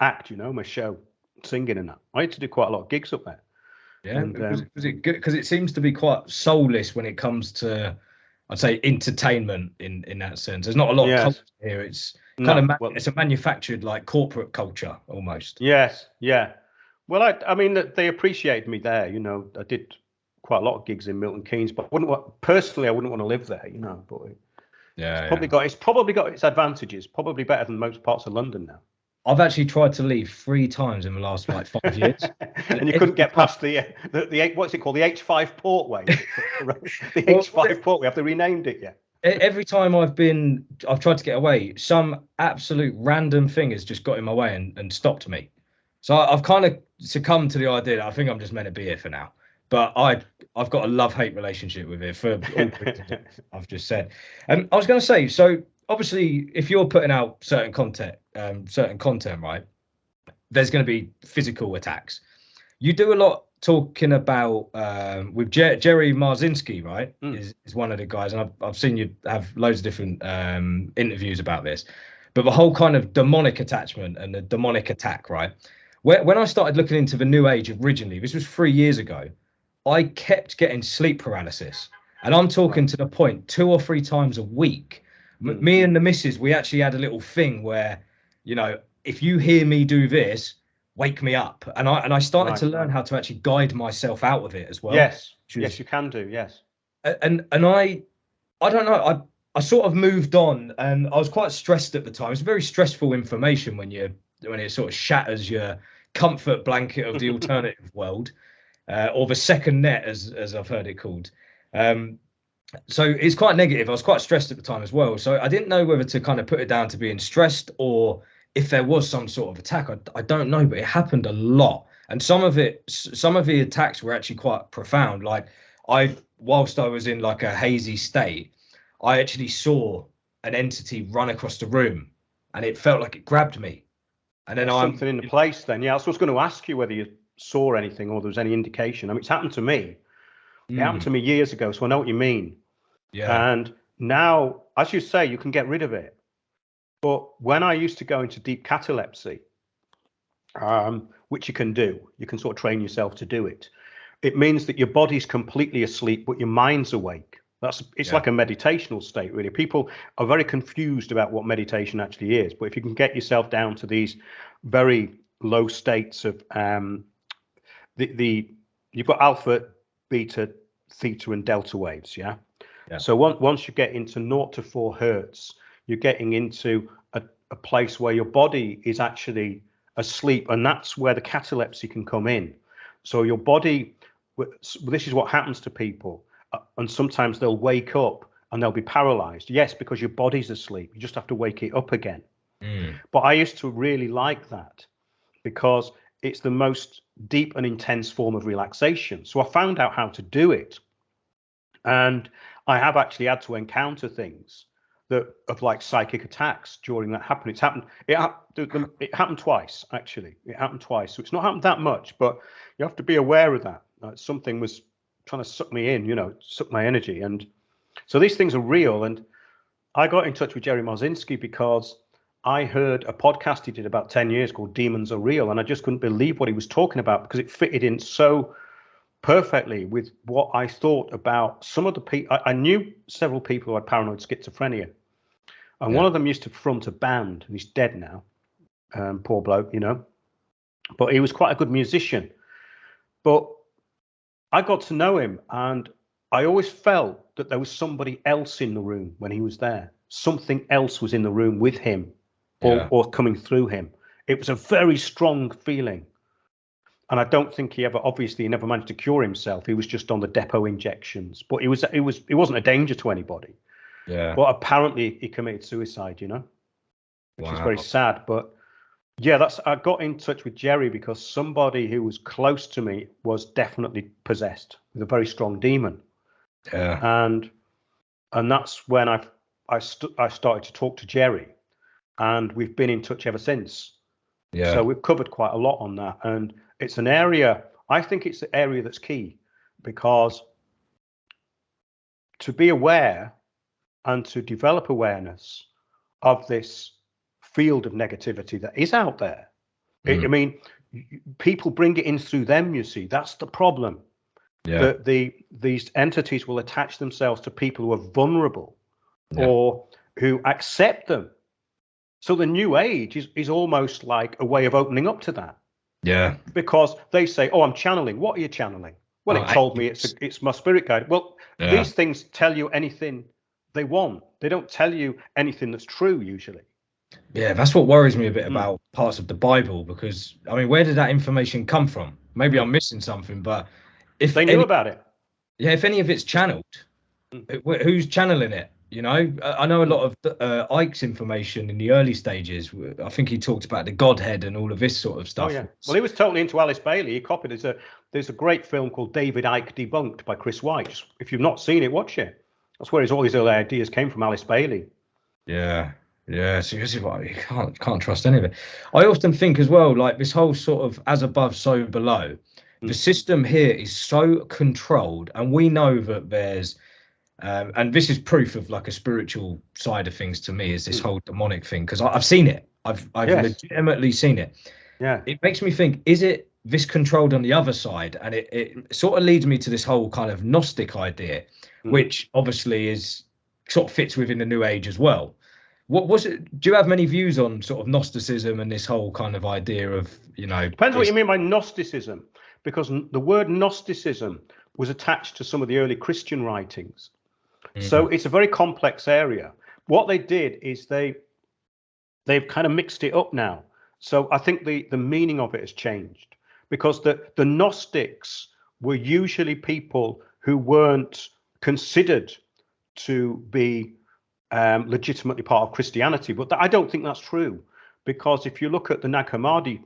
act, my show, singing and that. I had to do quite a lot of gigs up there. Yeah. Was it good? Because it seems to be quite soulless when it comes to, I'd say, entertainment in that sense. There's not a lot of culture here. It's kind of it's a manufactured, like, corporate culture almost. Yes. Yeah. Well, I mean, they appreciated me there. You know, I did quite a lot of gigs in Milton Keynes, but personally, I wouldn't want to live there. You know, but it's probably got its advantages. Probably better than most parts of London now. I've actually tried to leave 3 times in the last like 5 years, and you couldn't get past the what's it called, the H5 Portway. The H5 Portway. Have they renamed it yet? Every time I've tried to get away, some absolute random thing has just got in my way and stopped me. So I've kind of succumbed to the idea that I think I'm just meant to be here for now. But I've got a love-hate relationship with it for all the reasons I've just said. And I was going to say, so obviously, if you're putting out certain content, right, there's going to be physical attacks. You do a lot talking about with Jerry Marzinski, right? Is one of the guys, and I've seen you have loads of different interviews about this. But the whole kind of demonic attachment and the demonic attack, right? When I started looking into the New Age originally, this was 3 years ago, I kept getting sleep paralysis. And I'm talking to the point 2 or 3 times a week. Me and the missus, we actually had a little thing where, you know, if you hear me do this, wake me up. And I started to learn how to actually guide myself out of it as well. Yes, you can do, yes. And I don't know, I sort of moved on, and I was quite stressed at the time. It's very stressful information when it sort of shatters your comfort blanket of the alternative world, or the second net, as I've heard it called. So it's quite negative. I was quite stressed at the time as well. So I didn't know whether to kind of put it down to being stressed or if there was some sort of attack. I don't know, but it happened a lot. And some of the attacks were actually quite profound. Like whilst I was in like a hazy state, I actually saw an entity run across the room, and it felt like it grabbed me. And then something in the place then. Yeah, I was going to ask you whether you saw anything or there was any indication. I mean, it's happened to me. It happened to me years ago, so I know what you mean. Yeah. And now, as you say, you can get rid of it. But when I used to go into deep catalepsy, which you can do, you can sort of train yourself to do it. It means that your body's completely asleep, but your mind's awake. It's like a meditational state, really. People are very confused about what meditation actually is. But if you can get yourself down to these very low states of you've got alpha, beta, theta, and delta waves, yeah. So once you get into 0 to 4 hertz, you're getting into a place where your body is actually asleep, and that's where the catalepsy can come in. So your body, this is what happens to people, and sometimes they'll wake up and they'll be paralyzed. Yes, because your body's asleep. You just have to wake it up again. But I used to really like that because it's the most deep and intense form of relaxation. So I found out how to do it. And I have actually had to encounter things of like psychic attacks during that happened. It happened twice, actually. It happened twice. So it's not happened that much, but you have to be aware of that. Something was trying to suck me in, you know, suck my energy. And so these things are real. And I got in touch with Jerry Marzinski because I heard a podcast he did about 10 years called Demons Are Real. And I just couldn't believe what he was talking about because it fitted in so perfectly with what I thought about some of the people. I knew several people who had paranoid schizophrenia, and one of them used to front a band, and he's dead now, poor bloke, you know, but he was quite a good musician. But I got to know him, and I always felt that there was somebody else in the room when he was there. Something else was in the room with him, or coming through him. It was a very strong feeling. And I don't think he never managed to cure himself. He was just on the depot injections, but he wasn't a danger to anybody. Yeah. But apparently he committed suicide, you know, which is very sad. But yeah, I got in touch with Jerry because somebody who was close to me was definitely possessed with a very strong demon. Yeah. And that's when I started to talk to Jerry, and we've been in touch ever since. Yeah. So we've covered quite a lot on that. And it's an area, I think it's the area that's key, because to be aware and to develop awareness of this field of negativity that is out there. I mean, people bring it in through them, you see. That's the problem. Yeah. These entities will attach themselves to people who are vulnerable or who accept them. So the New Age is almost like a way of opening up to that. Yeah. Because they say, "Oh, I'm channeling." What are you channeling? Well, it told me it's my spirit guide. Well, these things tell you anything they want. They don't tell you anything that's true usually. Yeah, that's what worries me a bit about parts of the Bible, because I mean, where did that information come from? Maybe I'm missing something, but if they knew about it, yeah, if any of it's channeled, who's channeling it? You know, I know a lot of Ike's information in the early stages. I think he talked about the Godhead and all of this sort of stuff. Oh yeah, well, he was totally into Alice Bailey. He copied. There's a great film called David Icke Debunked by Chris White. If you've not seen it, watch it. That's where all his early ideas came from, Alice Bailey. Yeah, yeah. So this is why you can't trust any of it. I often think as well, like this whole sort of as above, so below. The system here is so controlled, and we know that there's, and this is proof of like a spiritual side of things to me, is this whole demonic thing, because I've seen it. I've legitimately seen it. Yeah. It makes me think, is it this controlled on the other side? And it sort of leads me to this whole kind of Gnostic idea, which obviously is sort of fits within the New Age as well. What was it? Do you have many views on sort of Gnosticism and this whole kind of idea of, you know? Depends what you mean by Gnosticism, because the word Gnosticism was attached to some of the early Christian writings. So it's a very complex area. What they did is they've kind of mixed it up now. So I think the meaning of it has changed, because the Gnostics were usually people who weren't considered to be legitimately part of Christianity. But I don't think that's true, because if you look at the Nag Hammadi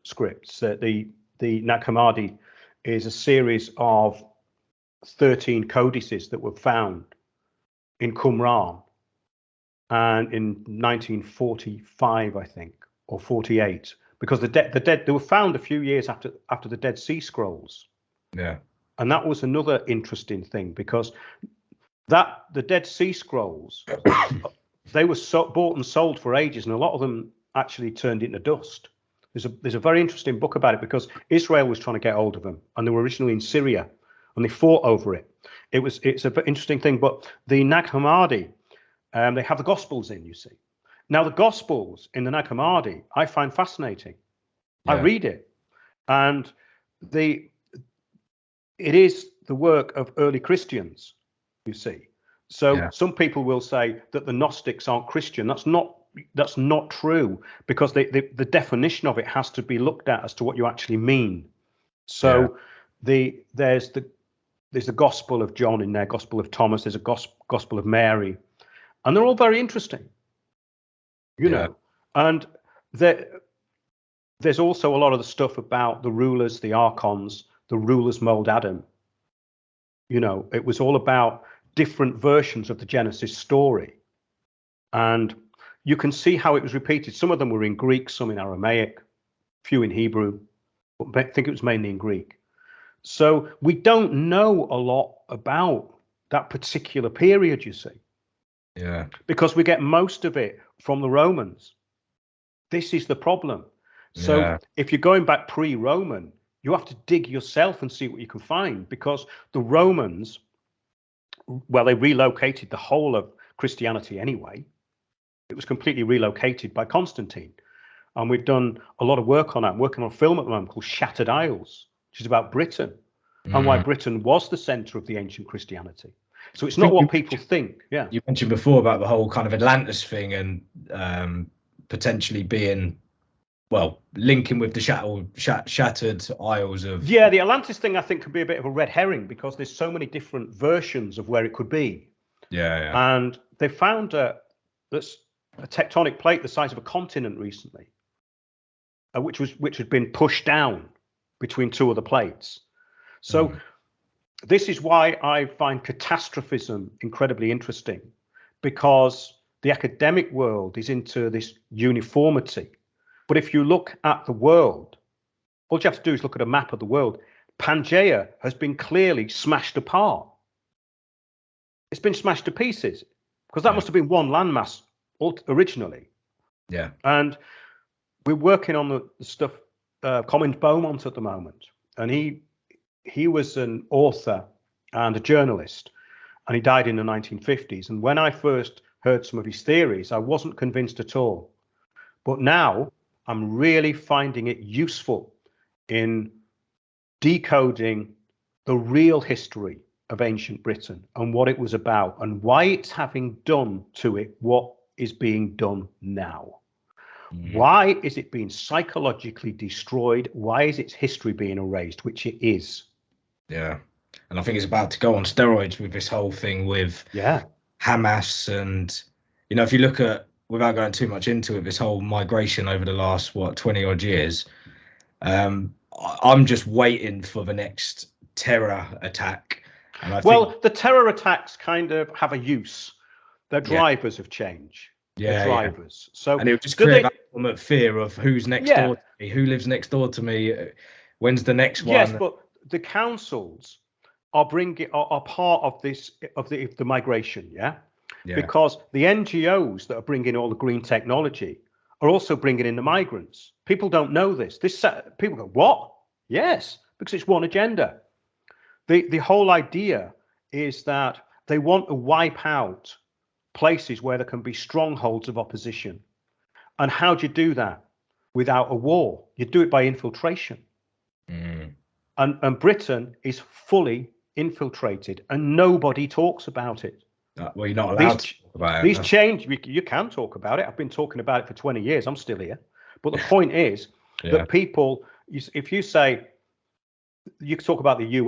scripts, the Nag Hammadi is a series of 13 codices that were found in Qumran, and in 1945, I think, or 48, because the dead they were found a few years after the Dead Sea Scrolls. Yeah. And that was another interesting thing, because the Dead Sea Scrolls, they were bought and sold for ages, and a lot of them actually turned into dust. There's a very interesting book about it, because Israel was trying to get hold of them, and they were originally in Syria, and they fought over it. It's a very interesting thing. But the Nag Hammadi, they have the Gospels in, you see. Now, the Gospels in the Nag Hammadi, I find fascinating. I read it, and it is the work of early Christians, you see. So some people will say that the Gnostics aren't Christian. That's not true, because the definition of it has to be looked at as to what you actually mean. So there's the Gospel of John in there, Gospel of Thomas, there's a Gospel of Mary, and they're all very interesting, you know. And there's also a lot of the stuff about the rulers, the archons, the rulers mold Adam. You know, it was all about different versions of the Genesis story. And you can see how it was repeated. Some of them were in Greek, some in Aramaic, few in Hebrew, but I think it was mainly in Greek. So we don't know a lot about that particular period, you see. Yeah. Because we get most of it from the Romans. This is the problem. So if you're going back pre-Roman, you have to dig yourself and see what you can find, because the Romans, well, they relocated the whole of Christianity anyway. It was completely relocated by Constantine. And we've done a lot of work on that. I'm working on a film at the moment called Shattered Isles, which is about Britain and why Britain was the center of the ancient Christianity. So it's not what people think. Yeah. You mentioned before about the whole kind of Atlantis thing, and potentially being, well, linking with the shattered isles of. Yeah, the Atlantis thing I think could be a bit of a red herring, because there's so many different versions of where it could be. Yeah. And they found that's a tectonic plate the size of a continent recently, which had been pushed down between two other plates. So this is why I find catastrophism incredibly interesting, because the academic world is into this uniformity. But if you look at the world, all you have to do is look at a map of the world. Pangaea has been clearly smashed apart. It's been smashed to pieces, because that must have been one landmass originally. Yeah. And we're working on the stuff Collins Beaumont at the moment, and he was an author and a journalist, and he died in the 1950s. And when I first heard some of his theories, I wasn't convinced at all. But now I'm really finding it useful, in decoding the real history of ancient Britain and what it was about and why it's having done to it what is being done now. Why is it being psychologically destroyed? Why is its history being erased, which it is? Yeah. And I think it's about to go on steroids with this whole thing with Hamas. And, you know, if you look at, without going too much into it, this whole migration over the last, 20 odd years, I'm just waiting for the next terror attack. And I think the terror attacks kind of have a use. Their drivers have changed. The drivers. So and it would just create that ultimate fear of who's next door to me, who lives next door to me, when's the next one. Yes, but the councils are part of this of the migration, because the NGOs that are bringing all the green technology are also bringing in the migrants. People don't know this. People go, what? Yes, because it's one agenda. The whole idea is that they want to wipe out places where there can be strongholds of opposition. And how do you do that without a war? You do it by infiltration. And Britain is fully infiltrated and nobody talks about it. Well, you're not allowed to talk about it. These change, you can talk about it. I've been talking about it for 20 years. I'm still here. But the point is that people, if you say, you talk about the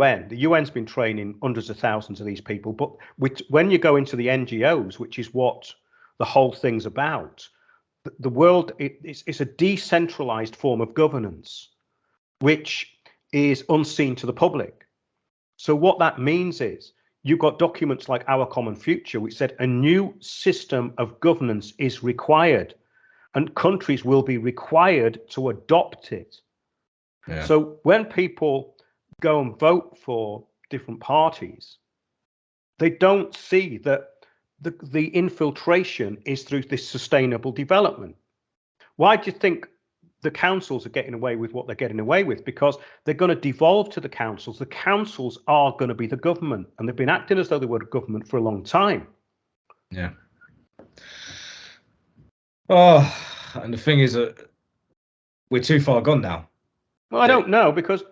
UN's been training hundreds of thousands of these people, but when you go into the NGOs, which is what the whole thing's about, the world, it's a decentralized form of governance, which is unseen to the public. So what that means is you've got documents like Our Common Future, which said a new system of governance is required and countries will be required to adopt it. So when people go and vote for different parties, they don't see that the infiltration is through this sustainable development. Why do you think the councils are getting away with what they're getting away with? Because they're going to devolve to the councils. The councils are going to be the government, and they've been acting as though they were a government for a long time. Yeah. Oh, and the thing is that we're too far gone now. Well, I don't know, because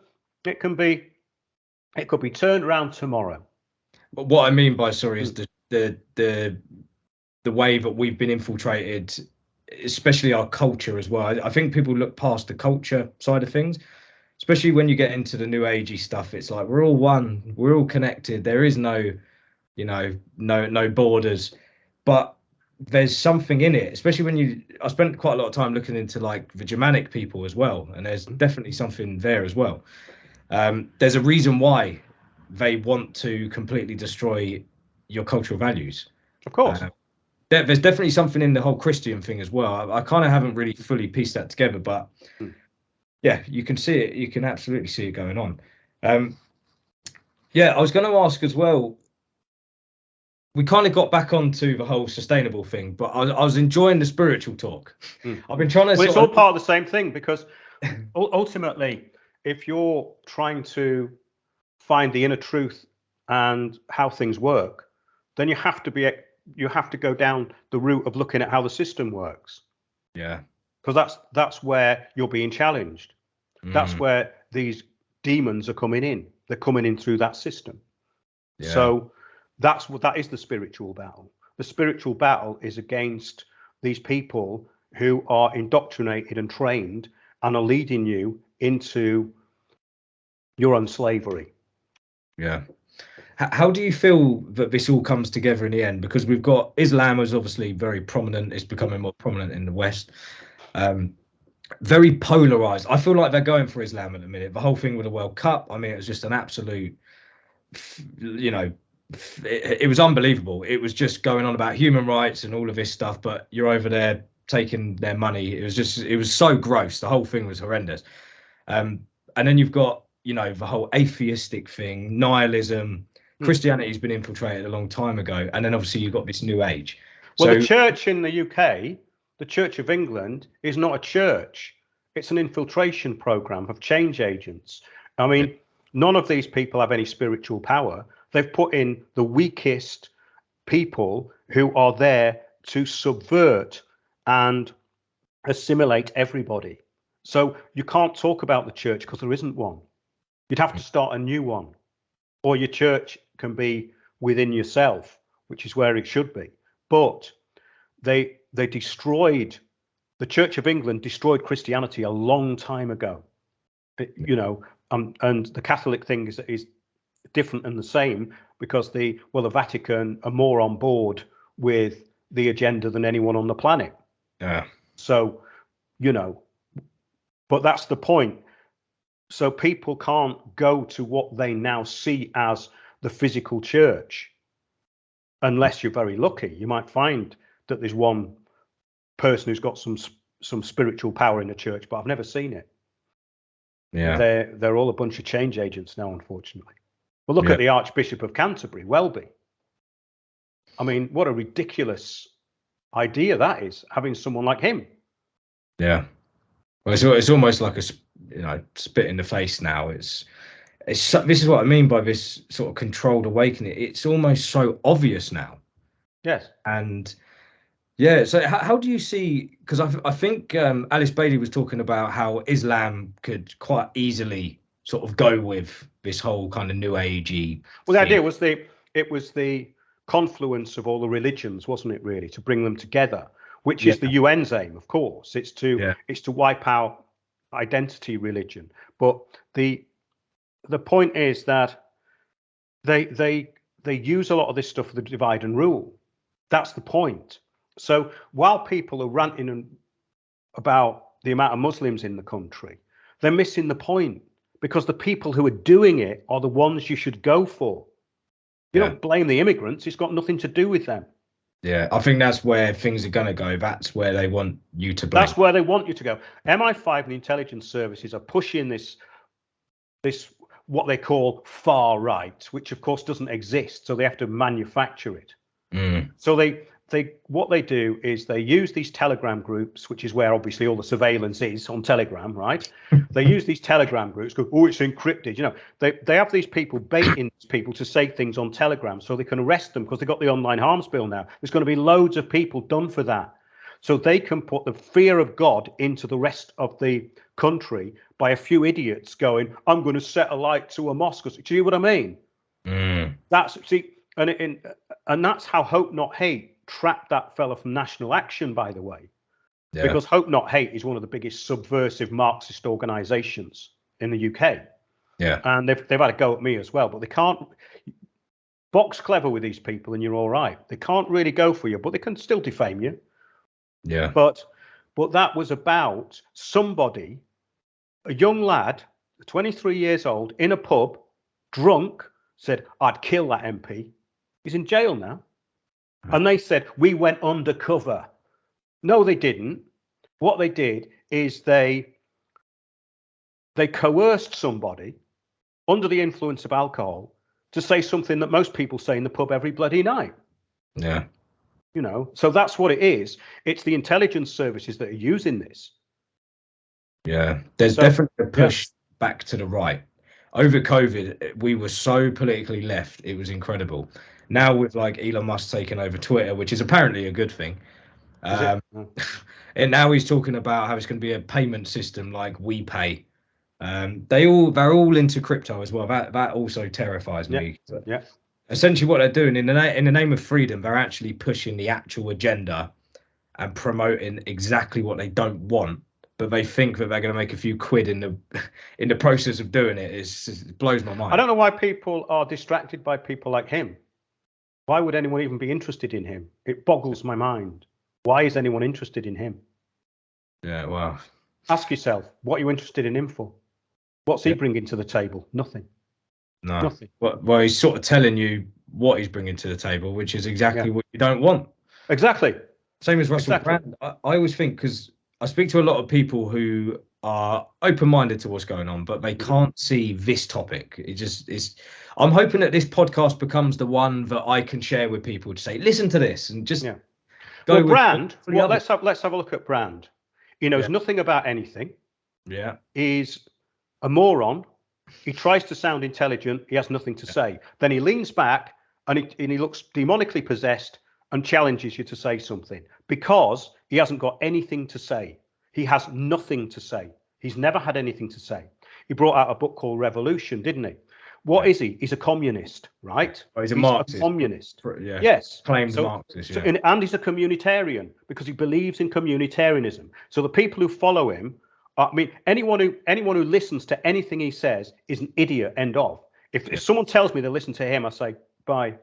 it could be turned around tomorrow. But what I mean by sorry is the way that we've been infiltrated, especially our culture as well. I think people look past the culture side of things, especially when you get into the new agey stuff. It's like we're all one, we're all connected. There is no, no borders, but there's something in it, especially when I spent quite a lot of time looking into like the Germanic people as well, and there's definitely something there as well. There's a reason why they want to completely destroy your cultural values. Of course. There's definitely something in the whole Christian thing as well. I kind of haven't really fully pieced that together, but yeah, you can see it. You can absolutely see it going on. I was going to ask as well. We kind of got back onto the whole sustainable thing, but I was enjoying the spiritual talk. I've been trying to. Well, it's all part of the same thing, because ultimately, if you're trying to find the inner truth and how things work, then you have to go down the route of looking at how the system works. Yeah. Because that's where you're being challenged. That's where these demons are coming in. They're coming in through that system. Yeah. So that is the spiritual battle. The spiritual battle is against these people who are indoctrinated and trained and are leading you into your own slavery. Yeah. How do you feel that this all comes together in the end? Because we've got Islam is obviously very prominent. It's becoming more prominent in the West. Very polarized. I feel like they're going for Islam at the minute. The whole thing with the World Cup, I mean, it was just an absolute, it was unbelievable. It was just going on about human rights and all of this stuff, but you're over there taking their money. It was so gross. The whole thing was horrendous. And then you've got, the whole atheistic thing, nihilism. Christianity's been infiltrated a long time ago. And then obviously you've got this new age. Well, the church in the UK, the Church of England, is not a church. It's an infiltration program of change agents. I mean, none of these people have any spiritual power. They've put in the weakest people who are there to subvert and assimilate everybody. So you can't talk about the church because there isn't one. You'd have to start a new one, or your church can be within yourself, which is where it should be. But they destroyed, the Church of England destroyed Christianity a long time ago. And the Catholic thing is different and the same, because the Vatican are more on board with the agenda than anyone on the planet. Yeah. So, but that's the point. So people can't go to what they now see as the physical church unless you're very lucky. You might find that there's one person who's got some spiritual power in the church, but I've never seen it. Yeah. They're all a bunch of change agents now, unfortunately. Well, look at the Archbishop of Canterbury, Welby. I mean, what a ridiculous idea that is, having someone like him. Yeah. Well, it's almost like a spit in the face now. This is what I mean by this sort of controlled awakening. It's almost so obvious now. Yes. And yeah, so how do you see? Because I think Alice Bailey was talking about how Islam could quite easily sort of go with this whole kind of new agey. Well, the idea was it was the confluence of all the religions, wasn't it? Really, to bring them together, which is the UN's aim, of course. It's to wipe out identity religion. But the point is that they use a lot of this stuff for the divide and rule. That's the point. So while people are ranting about the amount of Muslims in the country, they're missing the point, because the people who are doing it are the ones you should go for. You don't blame the immigrants. It's got nothing to do with them. Yeah, I think that's where things are going to go. That's where they want you to blame. That's where they want you to go. MI5 and the intelligence services are pushing this what they call far right, which of course doesn't exist. So they have to manufacture it. So what they do is they use these Telegram groups, which is where obviously all the surveillance is on Telegram, right? They use these Telegram groups, go, oh, it's encrypted. They have these people baiting people to say things on Telegram so they can arrest them, because they've got the online harms bill now. There's going to be loads of people done for that. So they can put the fear of God into the rest of the country by a few idiots going, I'm going to set a light to a mosque. Do you see what I mean? And that's how Hope Not Hate trapped that fella from National Action, by the way, because Hope Not Hate is one of the biggest subversive Marxist organizations in the UK. Yeah, and they've had a go at me as well, but they can't box clever with these people, and you're all right. They can't really go for you, but they can still defame you. Yeah, but that was about somebody, a young lad, 23 years old, in a pub, drunk, said, I'd kill that MP. He's in jail now. And they said, we went undercover. No, they didn't. What they did is they coerced somebody under the influence of alcohol to say something that most people say in the pub every bloody night. Yeah. So that's what it is. It's the intelligence services that are using this. Yeah. There's definitely a push back to the right. Over COVID, we were so politically left. It was incredible. Now with like Elon Musk taking over Twitter, which is apparently a good thing. And now he's talking about how it's going to be a payment system like WePay. They're all into crypto as well. That also terrifies me. Yeah. Essentially, what they're doing in the name of freedom, they're actually pushing the actual agenda and promoting exactly what they don't want. But they think that they're going to make a few quid in the process of doing it. It blows my mind. I don't know why people are distracted by people like him. Why would anyone even be interested in him? It boggles my mind. Why is anyone interested in him? Yeah, well. Ask yourself, what are you interested in him for? What's he bringing to the table? Nothing. No. Nothing. Well, he's sort of telling you what he's bringing to the table, which is exactly what you don't want. Exactly. Same as Russell Brand. I always think, because I speak to a lot of people who are open-minded to what's going on, but they can't see this topic. It just is. I'm hoping that this podcast becomes the one that I can share with people to say, listen to this, and just go. Well, Brand. Well, let's have a look at Brand. He knows nothing about anything. Yeah. He's a moron. He tries to sound intelligent. He has nothing to say. Then he leans back and he looks demonically possessed and challenges you to say something, because he hasn't got anything to say. He has nothing to say. He's never had anything to say. He brought out a book called Revolution, didn't he? What is he? He's a communist, right? Oh, he's a Marxist. Communist. Yeah. Yes. Claimed Marxist. Yeah. And he's a communitarian because he believes in communitarianism. So the people who follow him, I mean, anyone who listens to anything he says is an idiot. End of. If someone tells me they listen to him, I say, bye.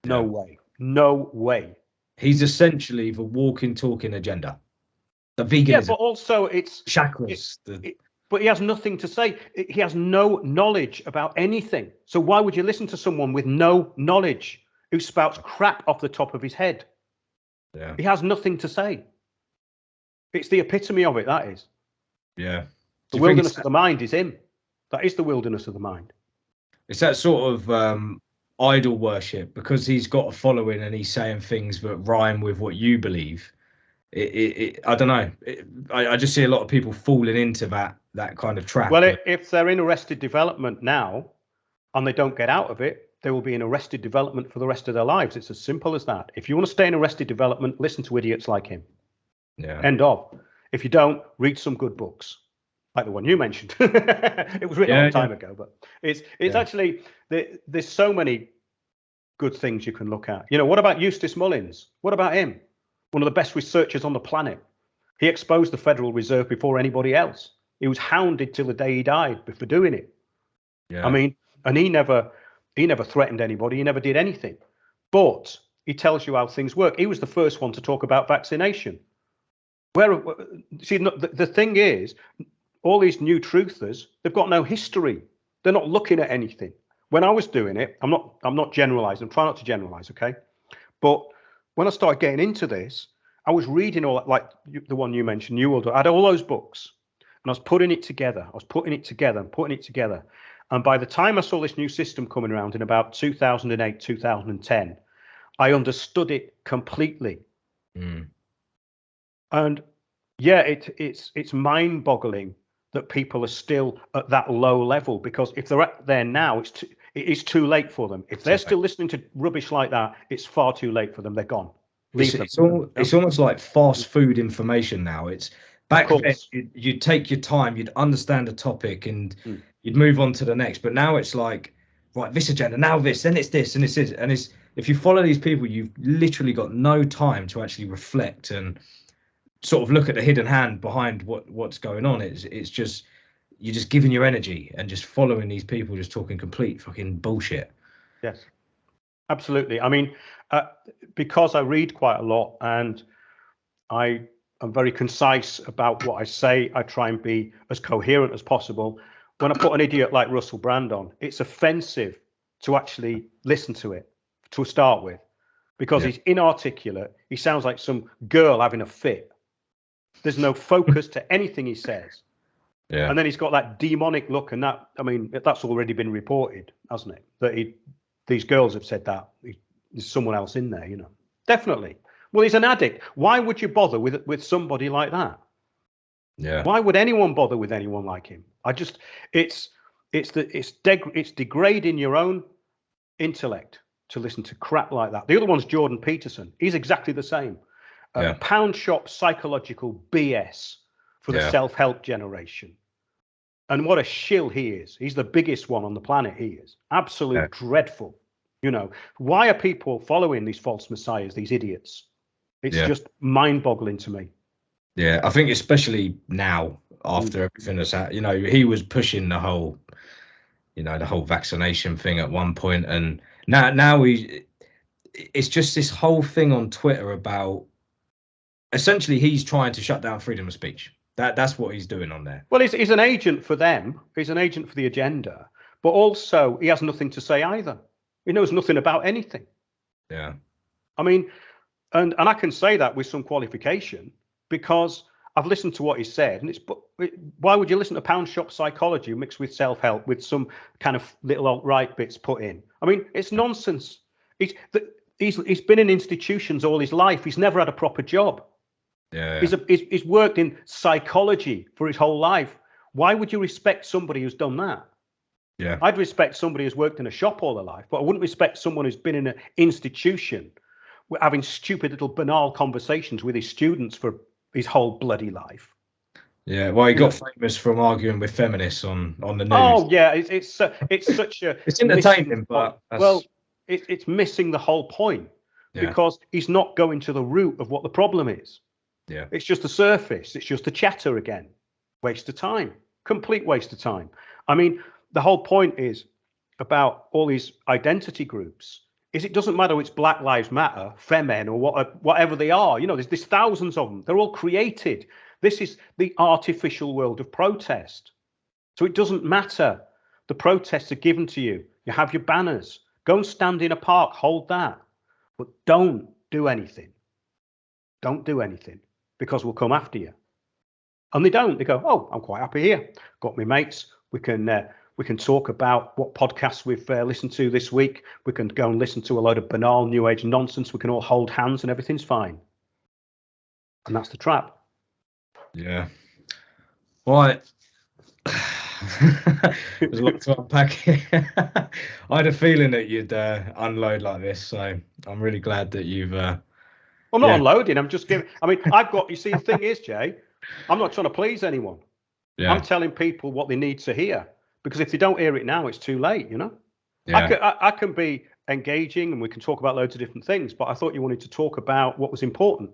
No way. No way. He's essentially the walking, talking agenda. The veganism. Yeah, but also it's chakras. But he has nothing to say. He has no knowledge about anything. So why would you listen to someone with no knowledge who spouts crap off the top of his head? Yeah. He has nothing to say. It's the epitome of it, that is. Yeah. The wilderness of the mind is him. That is the wilderness of the mind. It's that sort of idol worship, because he's got a following and he's saying things that rhyme with what you believe. I don't know. I just see a lot of people falling into that kind of trap. Well, if they're in arrested development now and they don't get out of it, they will be in arrested development for the rest of their lives. It's as simple as that. If you want to stay in arrested development, listen to idiots like him. Yeah. End of. If you don't, read some good books, like the one you mentioned. It was written a long time ago, but it's actually there's so many good things you can look at. You know, what about Eustace Mullins? What about him? One of the best researchers on the planet. He exposed the Federal Reserve before anybody else. He was hounded till the day he died for doing it. Yeah. I mean, and he never threatened anybody. He never did anything. But he tells you how things work. He was the first one to talk about vaccination. See, the thing is, all these new truthers, they've got no history. They're not looking at anything. When I was doing it, I'm not generalizing. I'm trying not to generalize, okay? But when I started getting into this, I was reading all that, like the one you mentioned, New World. I had all those books, and I was putting it together. And by the time I saw this new system coming around in about 2008, 2010, I understood it completely. Mm. And yeah, it's mind-boggling that people are still at that low level, because if they're at there now, it is too late for them. If they're still listening to rubbish like that, it's far too late for them. They're gone. It's almost like fast food information now. It's back then you'd take your time, you'd understand a topic, and you'd move on to the next. But now it's like, right, this agenda, now this, then it's this, and it's this, and it's, if you follow these people, you've literally got no time to actually reflect and sort of look at the hidden hand behind what's going on. It's just, you're just giving your energy and just following these people just talking complete fucking bullshit. Yes, absolutely. I mean, because I read quite a lot and I am very concise about what I say, I try and be as coherent as possible. When I put an idiot like Russell Brand on, it's offensive to actually listen to it to start with, because he's inarticulate. He sounds like some girl having a fit. There's no focus to anything he says. Yeah. And then he's got that demonic look, and that, I mean, that's already been reported, hasn't it? That these girls have said that there's someone else in there, you know. Definitely. Well, he's an addict. Why would you bother with somebody like that? Yeah. Why would anyone bother with anyone like him? It's degrading your own intellect to listen to crap like that. The other one's Jordan Peterson. He's exactly the same. Pound shop psychological BS for the self-help generation. And what a shill he is. He's the biggest one on the planet. He is absolute dreadful. You know, why are people following these false messiahs, these idiots? It's just mind-boggling to me. Yeah, I think especially now, after everything that's happened, you know, he was pushing the whole, you know, the whole vaccination thing at one point, and now it's just this whole thing on Twitter about, essentially he's trying to shut down freedom of speech. That's what he's doing on there. Well, he's an agent for them. He's an agent for the agenda, but also he has nothing to say either. He knows nothing about anything. Yeah. I mean, and I can say that with some qualification, because I've listened to what he said, and why would you listen to pound shop psychology mixed with self-help with some kind of little alt-right bits put in? I mean, it's nonsense. He's been in institutions all his life. He's never had a proper job. Yeah. He's worked in psychology for his whole life. Why would you respect somebody who's done that? Yeah. I'd respect somebody who's worked in a shop all their life, but I wouldn't respect someone who's been in an institution having stupid little banal conversations with his students for his whole bloody life. Yeah, well, he got famous from arguing with feminists on the news. Oh yeah, it's such a it's entertaining, but well, it's missing the whole point because he's not going to the root of what the problem is. Yeah, it's just the surface. It's just a chatter again. Waste of time. Complete waste of time. I mean, the whole point is about all these identity groups. Is it doesn't matter it's Black Lives Matter, Femen, or whatever they are. You know, there's thousands of them. They're all created. This is the artificial world of protest. So it doesn't matter. The protests are given to you. You have your banners. Go and stand in a park, hold that. But don't do anything. Don't do anything because we'll come after you. And they don't. They go, oh, I'm quite happy here. Got my mates. We can talk about what podcasts we've listened to this week. We can go and listen to a load of banal new age nonsense. We can all hold hands and everything's fine. And that's the trap. Yeah. Right. There's a lot to unpack here. I had a feeling that you'd unload like this, so I'm really glad that you've. I'm not unloading. I'm just giving. I mean, I've got. You see, the thing is, Jay, I'm not trying to please anyone. Yeah. I'm telling people what they need to hear because if they don't hear it now, it's too late. You know. Yeah. I can be engaging and we can talk about loads of different things, but I thought you wanted to talk about what was important.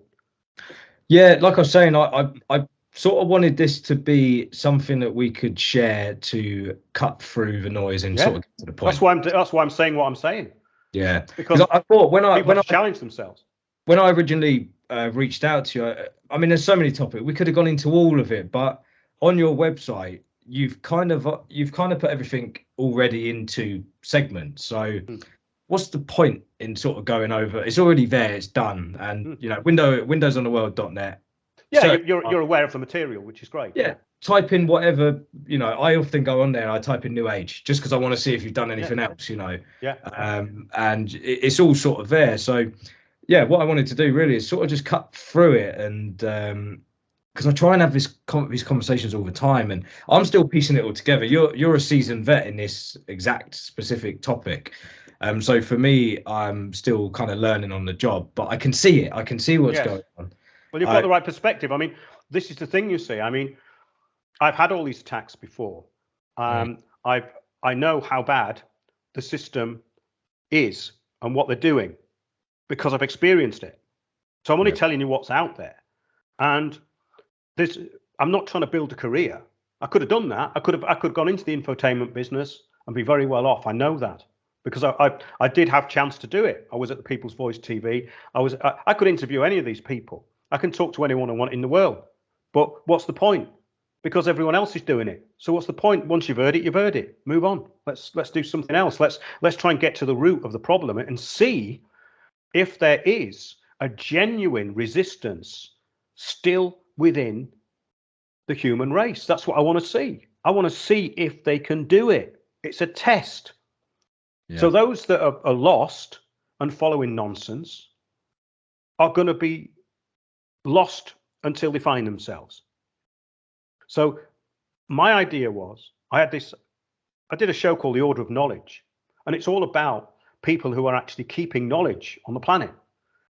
Yeah, like I was saying, I sort of wanted this to be something that we could share to cut through the noise and sort of get to the point. That's why I'm saying what I'm saying. Yeah, because I thought when I challenge themselves. When I originally reached out to you, I mean, there's so many topics we could have gone into all of it, but on your website, you've kind of put everything already into segments. So, what's the point in sort of going over? It's already there, it's done, and you know, windowsontheworld.net. Yeah, so, you're aware of the material, which is great. Yeah, type in whatever, you know. I often go on there and I type in New Age just because I want to see if you've done anything else, you know. Yeah. And it's all sort of there. So, yeah, what I wanted to do really is sort of just cut through it, and because I try and have these conversations all the time, and I'm still piecing it all together. You're a seasoned vet in this exact specific topic. So for me, I'm still kind of learning on the job, but I can see it. I can see what's going on. Well, you've got the right perspective. I mean, this is the thing you see. I mean, I've had all these attacks before. I know how bad the system is and what they're doing because I've experienced it. So I'm only telling you what's out there. And I'm not trying to build a career. I could have done that. I could have gone into the infotainment business and be very well off. I know that because I did have chance to do it. I was at the People's Voice TV. I could interview any of these people. I can talk to anyone I want in the world, but what's the point? Because everyone else is doing it. So what's the point? Once you've heard it, you've heard it. Move on. Let's do something else. Let's try and get to the root of the problem and see if there is a genuine resistance still within the human race. That's what I want to see. I want to see if they can do it. It's a test. Yeah. So those that are lost and following nonsense are going to be lost until they find themselves. So my idea was, I did a show called The Order of Knowledge, and it's all about people who are actually keeping knowledge on the planet.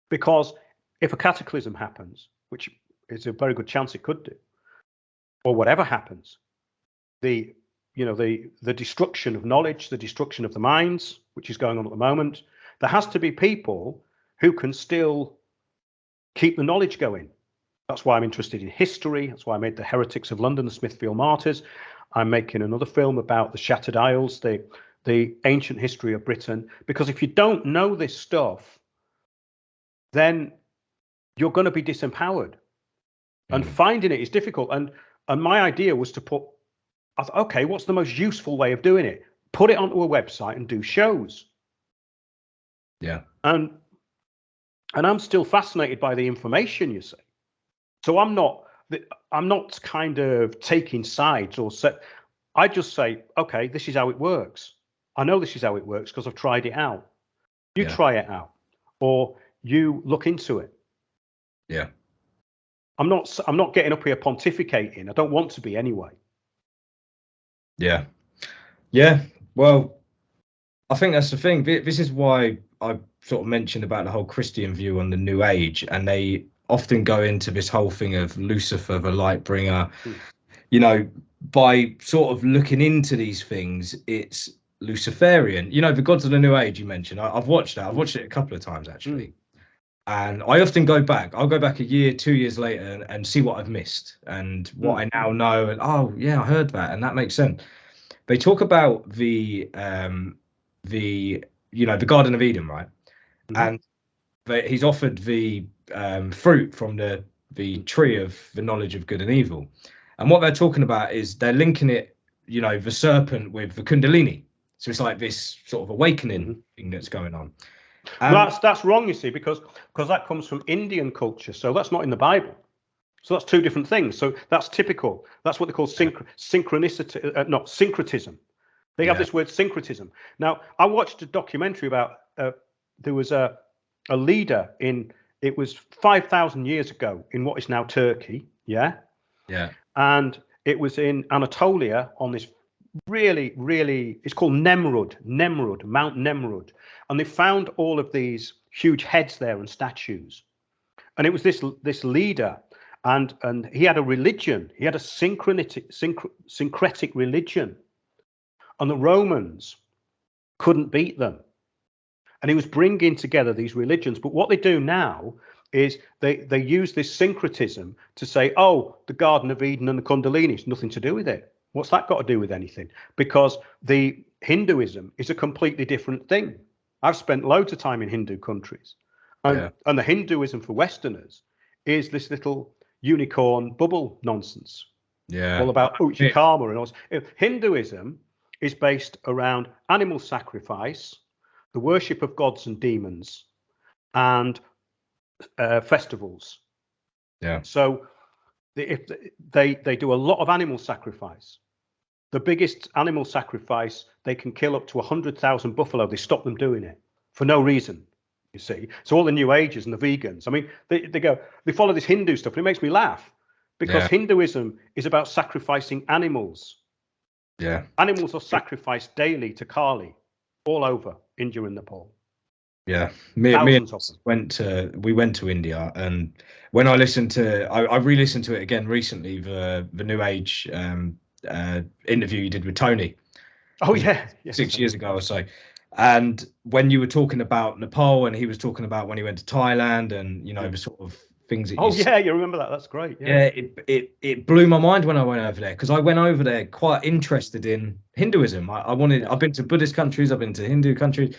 Because if a cataclysm happens, which is a very good chance it could do, or whatever happens, the destruction of knowledge, the destruction of the minds, which is going on at the moment, there has to be people who can still keep the knowledge going. That's why I'm interested in history. That's why I made The Heretics of London, the Smithfield Martyrs. I'm making another film about the Shattered Isles, the ancient history of Britain. Because if you don't know this stuff, then you're going to be disempowered. And finding it is difficult. And my idea was to I thought, okay, what's the most useful way of doing it? Put it onto a website and do shows. Yeah. And I'm still fascinated by the information, you see. So I'm not kind of taking sides or set. I just say, okay, this is how it works. I know this is how it works because I've tried it out. You try it out, or you look into it. Yeah. I'm not getting up here pontificating. I don't want to be anyway. Yeah. Yeah. Well, I think that's the thing. This is why I sort of mentioned about the whole Christian view on the New Age, and often go into this whole thing of Lucifer, the light bringer. You know, by sort of looking into these things, it's Luciferian. You know, the gods of the New Age you mentioned. I've watched that. I've watched it a couple of times actually. And I often go back. I'll go back a year, 2 years later, and see what I've missed and what I now know. And oh yeah, I heard that, and that makes sense. They talk about the the Garden of Eden, right? And he's offered the fruit from the tree of the knowledge of good and evil. And what they're talking about is they're linking it, you know, the serpent with the Kundalini. So it's like this sort of awakening thing that's going on. Well, that's wrong, you see, because that comes from Indian culture. So that's not in the Bible. So that's two different things. So that's typical. That's what they call synchronicity, not syncretism. They have this word syncretism. Now, I watched a documentary about there was a leader it was 5,000 years ago in what is now Turkey. Yeah. And it was in Anatolia on this really, really, it's called Nemrud, Mount Nemrud. And they found all of these huge heads there and statues. And it was this leader, and he had a religion. He had a syncretic religion. And the Romans couldn't beat them. And he was bringing together these religions. But what they do now is they use this syncretism to say, oh, the Garden of Eden and the Kundalini has nothing to do with it. What's that got to do with anything? Because the Hinduism is a completely different thing. I've spent loads of time in Hindu countries. And the Hinduism for Westerners is this little unicorn bubble nonsense. All about Uchikama and all this. Hinduism is based around animal sacrifice, the worship of gods and demons, and festivals. So they do a lot of animal sacrifice. The biggest animal sacrifice, they can kill up to 100,000 buffalo. They stop them doing it for no reason, you see. So all the New Agers and the vegans, I mean, they follow this Hindu stuff, and it makes me laugh because Hinduism is about sacrificing animals. Animals are sacrificed daily to Kali all over India and Nepal. Me went to India, and when I listened to, I re-listened to it again recently, the New Age interview you did with Tony. 6 years ago or so. And when you were talking about Nepal, and he was talking about when he went to Thailand, and you know the sort of things that you remember that? That's great. It blew my mind when I went over there, because I went over there quite interested in Hinduism. I've been to Buddhist countries, I've been to Hindu countries,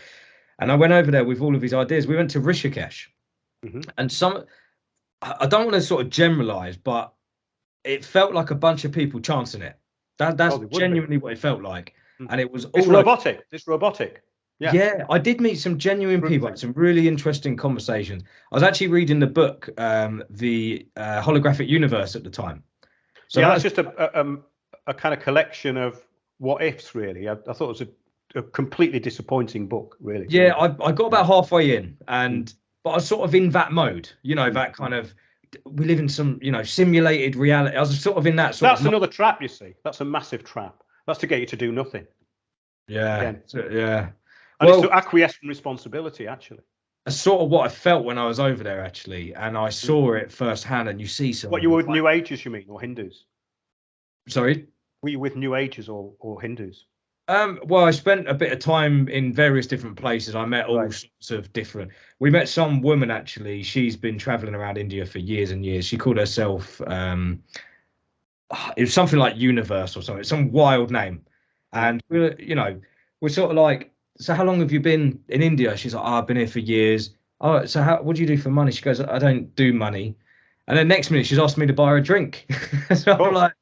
and I went over there with all of these ideas. We went to Rishikesh, and I don't want to sort of generalize, but it felt like a bunch of people chanting it. That's genuinely what it felt like. And it was all robotic. It's robotic. I did meet some genuine people, had some really interesting conversations. I was actually reading the book, the Holographic Universe at the time. So that's just a kind of collection of what ifs, really. I thought it was a completely disappointing book, really. I got about halfway in, but I was sort of in that mode, you know, that kind of, we live in some, you know, simulated reality. I was sort of in that sort of. That's another trap, you see. That's a massive trap. That's to get you to do nothing. And it's to acquiesce from responsibility, actually. That's sort of what I felt when I was over there, actually, and I saw it firsthand. And you see some. What, you were with New Agers, you mean, or Hindus? Sorry? Were you with New Agers or Hindus? Well, I spent a bit of time in various different places. I met all sorts of different. We met some woman, actually. She's been traveling around India for years and years. She called herself. It was something like Universe or something, some wild name. And we're sort of like, so how long have you been in India? She's like, I've been here for years. Oh, so what do you do for money? She goes, I don't do money. And then next minute, she's asked me to buy her a drink. So I'm like,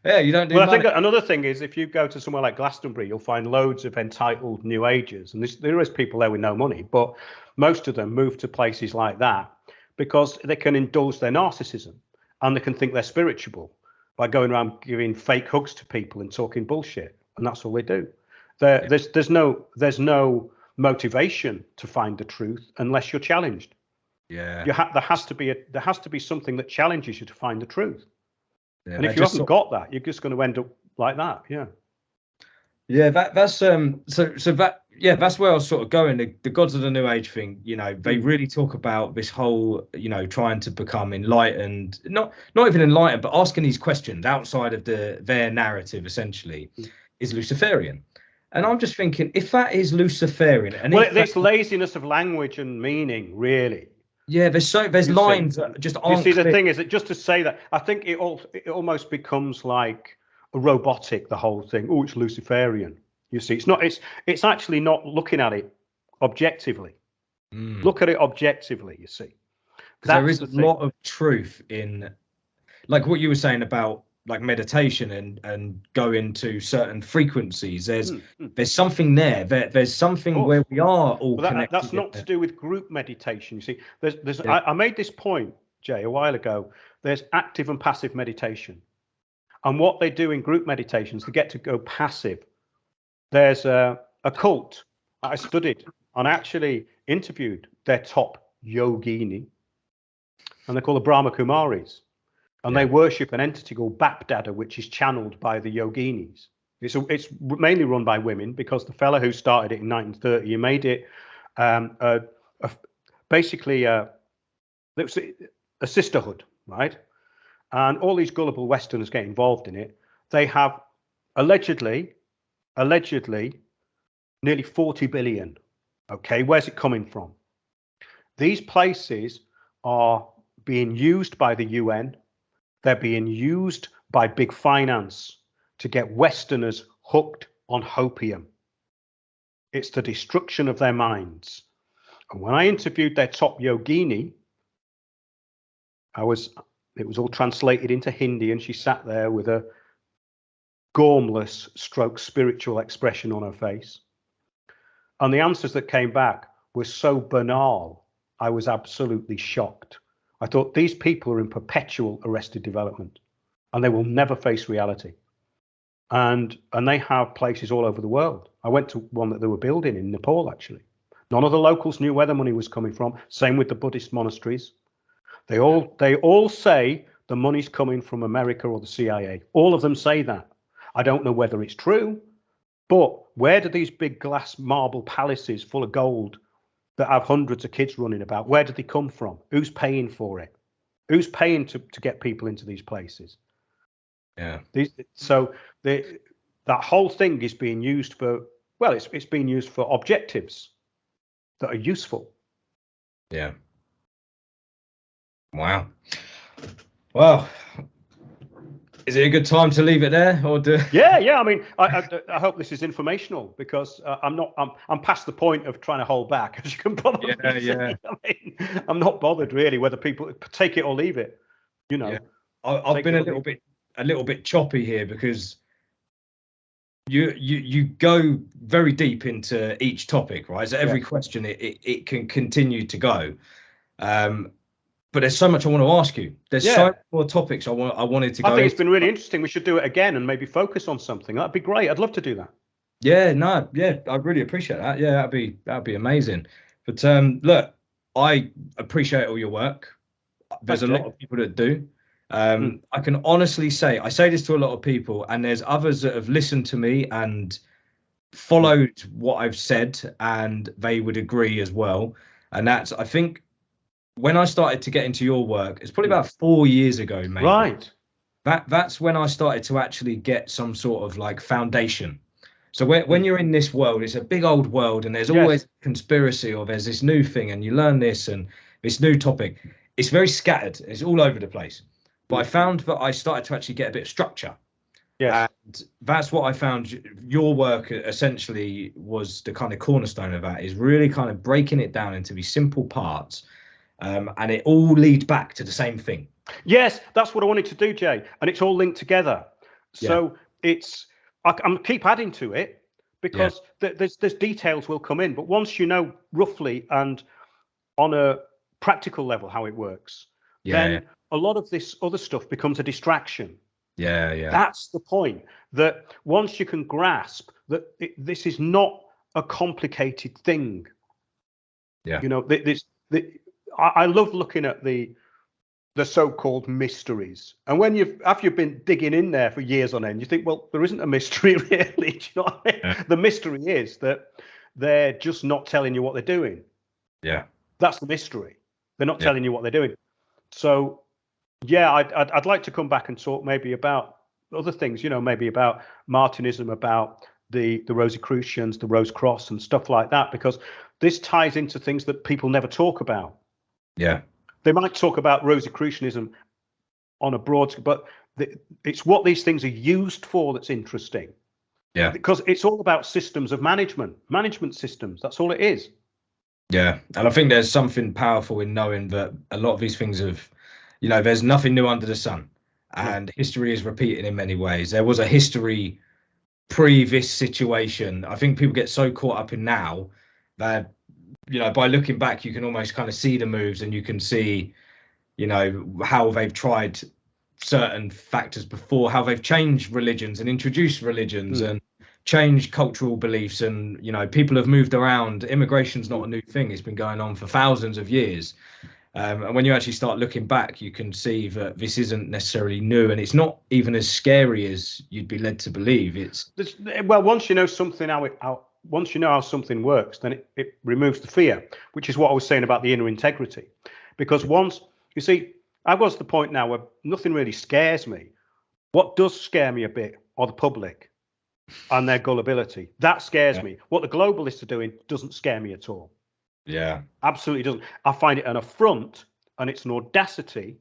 you don't do money. I think another thing is, if you go to somewhere like Glastonbury, you'll find loads of entitled New Agers. And there is people there with no money, but most of them move to places like that because they can indulge their narcissism and they can think they're spiritual by going around giving fake hugs to people and talking bullshit. And that's all they do. There's no motivation to find the truth unless you're challenged. There has to be something that challenges you to find the truth. And if you haven't got that, you're just going to end up like that. That's so that yeah, that's where I was sort of going. The gods of the New Age thing, you know, they really talk about this whole, you know, trying to become enlightened, not even enlightened, but asking these questions outside of their narrative, essentially, is Luciferian. And I'm just thinking, if that is Luciferian, and well, it's laziness of language and meaning, really. Yeah, there's lines that just aren't. You see, the thing is that just to say that, I think it almost becomes like a robotic, the whole thing. Oh, it's Luciferian. You see, it's actually not looking at it objectively. Look at it objectively, you see. There is a lot of truth in, like what you were saying about like meditation and go into certain frequencies. There's something there. There's something where we are all connected. That's not to do with group meditation. You see, I made this point, Jay, a while ago. There's active and passive meditation. And what they do in group meditations to get to go passive, there's a cult I studied and actually interviewed their top yogini, and they're called the Brahma Kumaris, and they worship an entity called Bapdada, which is channeled by the yoginis. It's mainly run by women, because the fella who started it in 1930, he made it basically a sisterhood, right? And all these gullible Westerners get involved in it. They have allegedly nearly 40 billion. Okay, where's it coming from? These places are being used by the UN. They're being used by big finance to get Westerners hooked on hopium. It's the destruction of their minds. And when I interviewed their top yogini, it was all translated into Hindi, and she sat there with a gormless stroke spiritual expression on her face. And the answers that came back were so banal, I was absolutely shocked. I thought, these people are in perpetual arrested development, and they will never face reality. And they have places all over the world. I went to one that they were building in Nepal, actually. None of the locals knew where the money was coming from. Same with the Buddhist monasteries. They all say the money's coming from America or the CIA. All of them say that. I don't know whether it's true, but where do these big glass marble palaces full of gold that have hundreds of kids running about, where do they come from? Who's paying for it? Who's paying to get people into these places? Yeah. That whole thing is being used for, well, it's being used for objectives that are useful. Yeah. Wow. Well, is it a good time to leave it there, or do? Yeah. I mean, I hope this is informational, because I'm past the point of trying to hold back, as you can probably see. I mean, I'm not bothered really whether people take it or leave it. You know, I've been a little bit choppy here, because you go very deep into each topic, right? So every question it can continue to go. But there's so much I want to ask you. There's so many more topics I wanted to go. I think it's been really interesting. We should do it again and maybe focus on something. That'd be great. I'd love to do that. Yeah, no, yeah, I really appreciate that. Yeah, that'd be amazing. But look, I appreciate all your work. There's a lot of people that do. I can honestly say, I say this to a lot of people, and there's others that have listened to me and followed what I've said, and they would agree as well. And that's, I think, when I started to get into your work, it's probably about 4 years ago, maybe. Right. That's when I started to actually get some sort of like foundation. So when you're in this world, it's a big old world, and there's always conspiracy, or there's this new thing, and you learn this and this new topic. It's very scattered. It's all over the place. But I found that I started to actually get a bit of structure. Yes. And that's what I found. Your work essentially was the kind of cornerstone of that, is really kind of breaking it down into these simple parts. And it all leads back to the same thing. Yes, that's what I wanted to do, Jay. And it's all linked together. So I'm keep adding to it, because there's details will come in. But once you know roughly and on a practical level how it works, then a lot of this other stuff becomes a distraction. That's the point. That once you can grasp that this is not a complicated thing. You know, I love looking at the so-called mysteries, and when after you've been digging in there for years on end, you think, well, there isn't a mystery really. Do you know what I mean? The mystery is that they're just not telling you what they're doing. Yeah. That's the mystery. They're not telling you what they're doing. So, yeah, I'd like to come back and talk maybe about other things, you know, maybe about Martinism, about the Rosicrucians, the Rose Cross and stuff like that, because this ties into things that people never talk about. Yeah. They might talk about Rosicrucianism on a broad, but it's what these things are used for that's interesting. Yeah. Because it's all about systems of management systems. That's all it is. Yeah. And I think there's something powerful in knowing that a lot of these things have, you know, there's nothing new under the sun, and history is repeated in many ways. There was a history pre this situation. I think people get so caught up in now that, you know, by looking back, you can almost kind of see the moves, and you can see, you know, how they've tried certain factors before, how they've changed religions and introduced religions and changed cultural beliefs. And, you know, people have moved around. Immigration's not a new thing. It's been going on for thousands of years. And when you actually start looking back, you can see that this isn't necessarily new, and it's not even as scary as you'd be led to believe. Well, once you know something, once you know how something works, then it removes the fear, which is what I was saying about the inner integrity. Because once, you see, I was at the point now where nothing really scares me. What does scare me a bit are the public and their gullibility. That scares me. What the globalists are doing doesn't scare me at all. Yeah, absolutely doesn't. I find it an affront, and it's an audacity,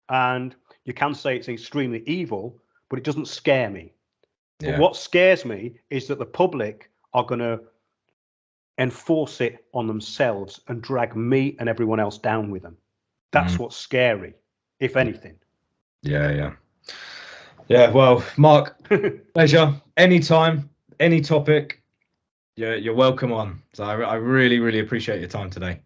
and you can say it's extremely evil, but it doesn't scare me. yeah. But what scares me is that the public are going to enforce it on themselves and drag me and everyone else down with them. That's what's scary, if anything. Yeah. Well, Mark, pleasure. Anytime, any topic, you're welcome on. So I really, really appreciate your time today.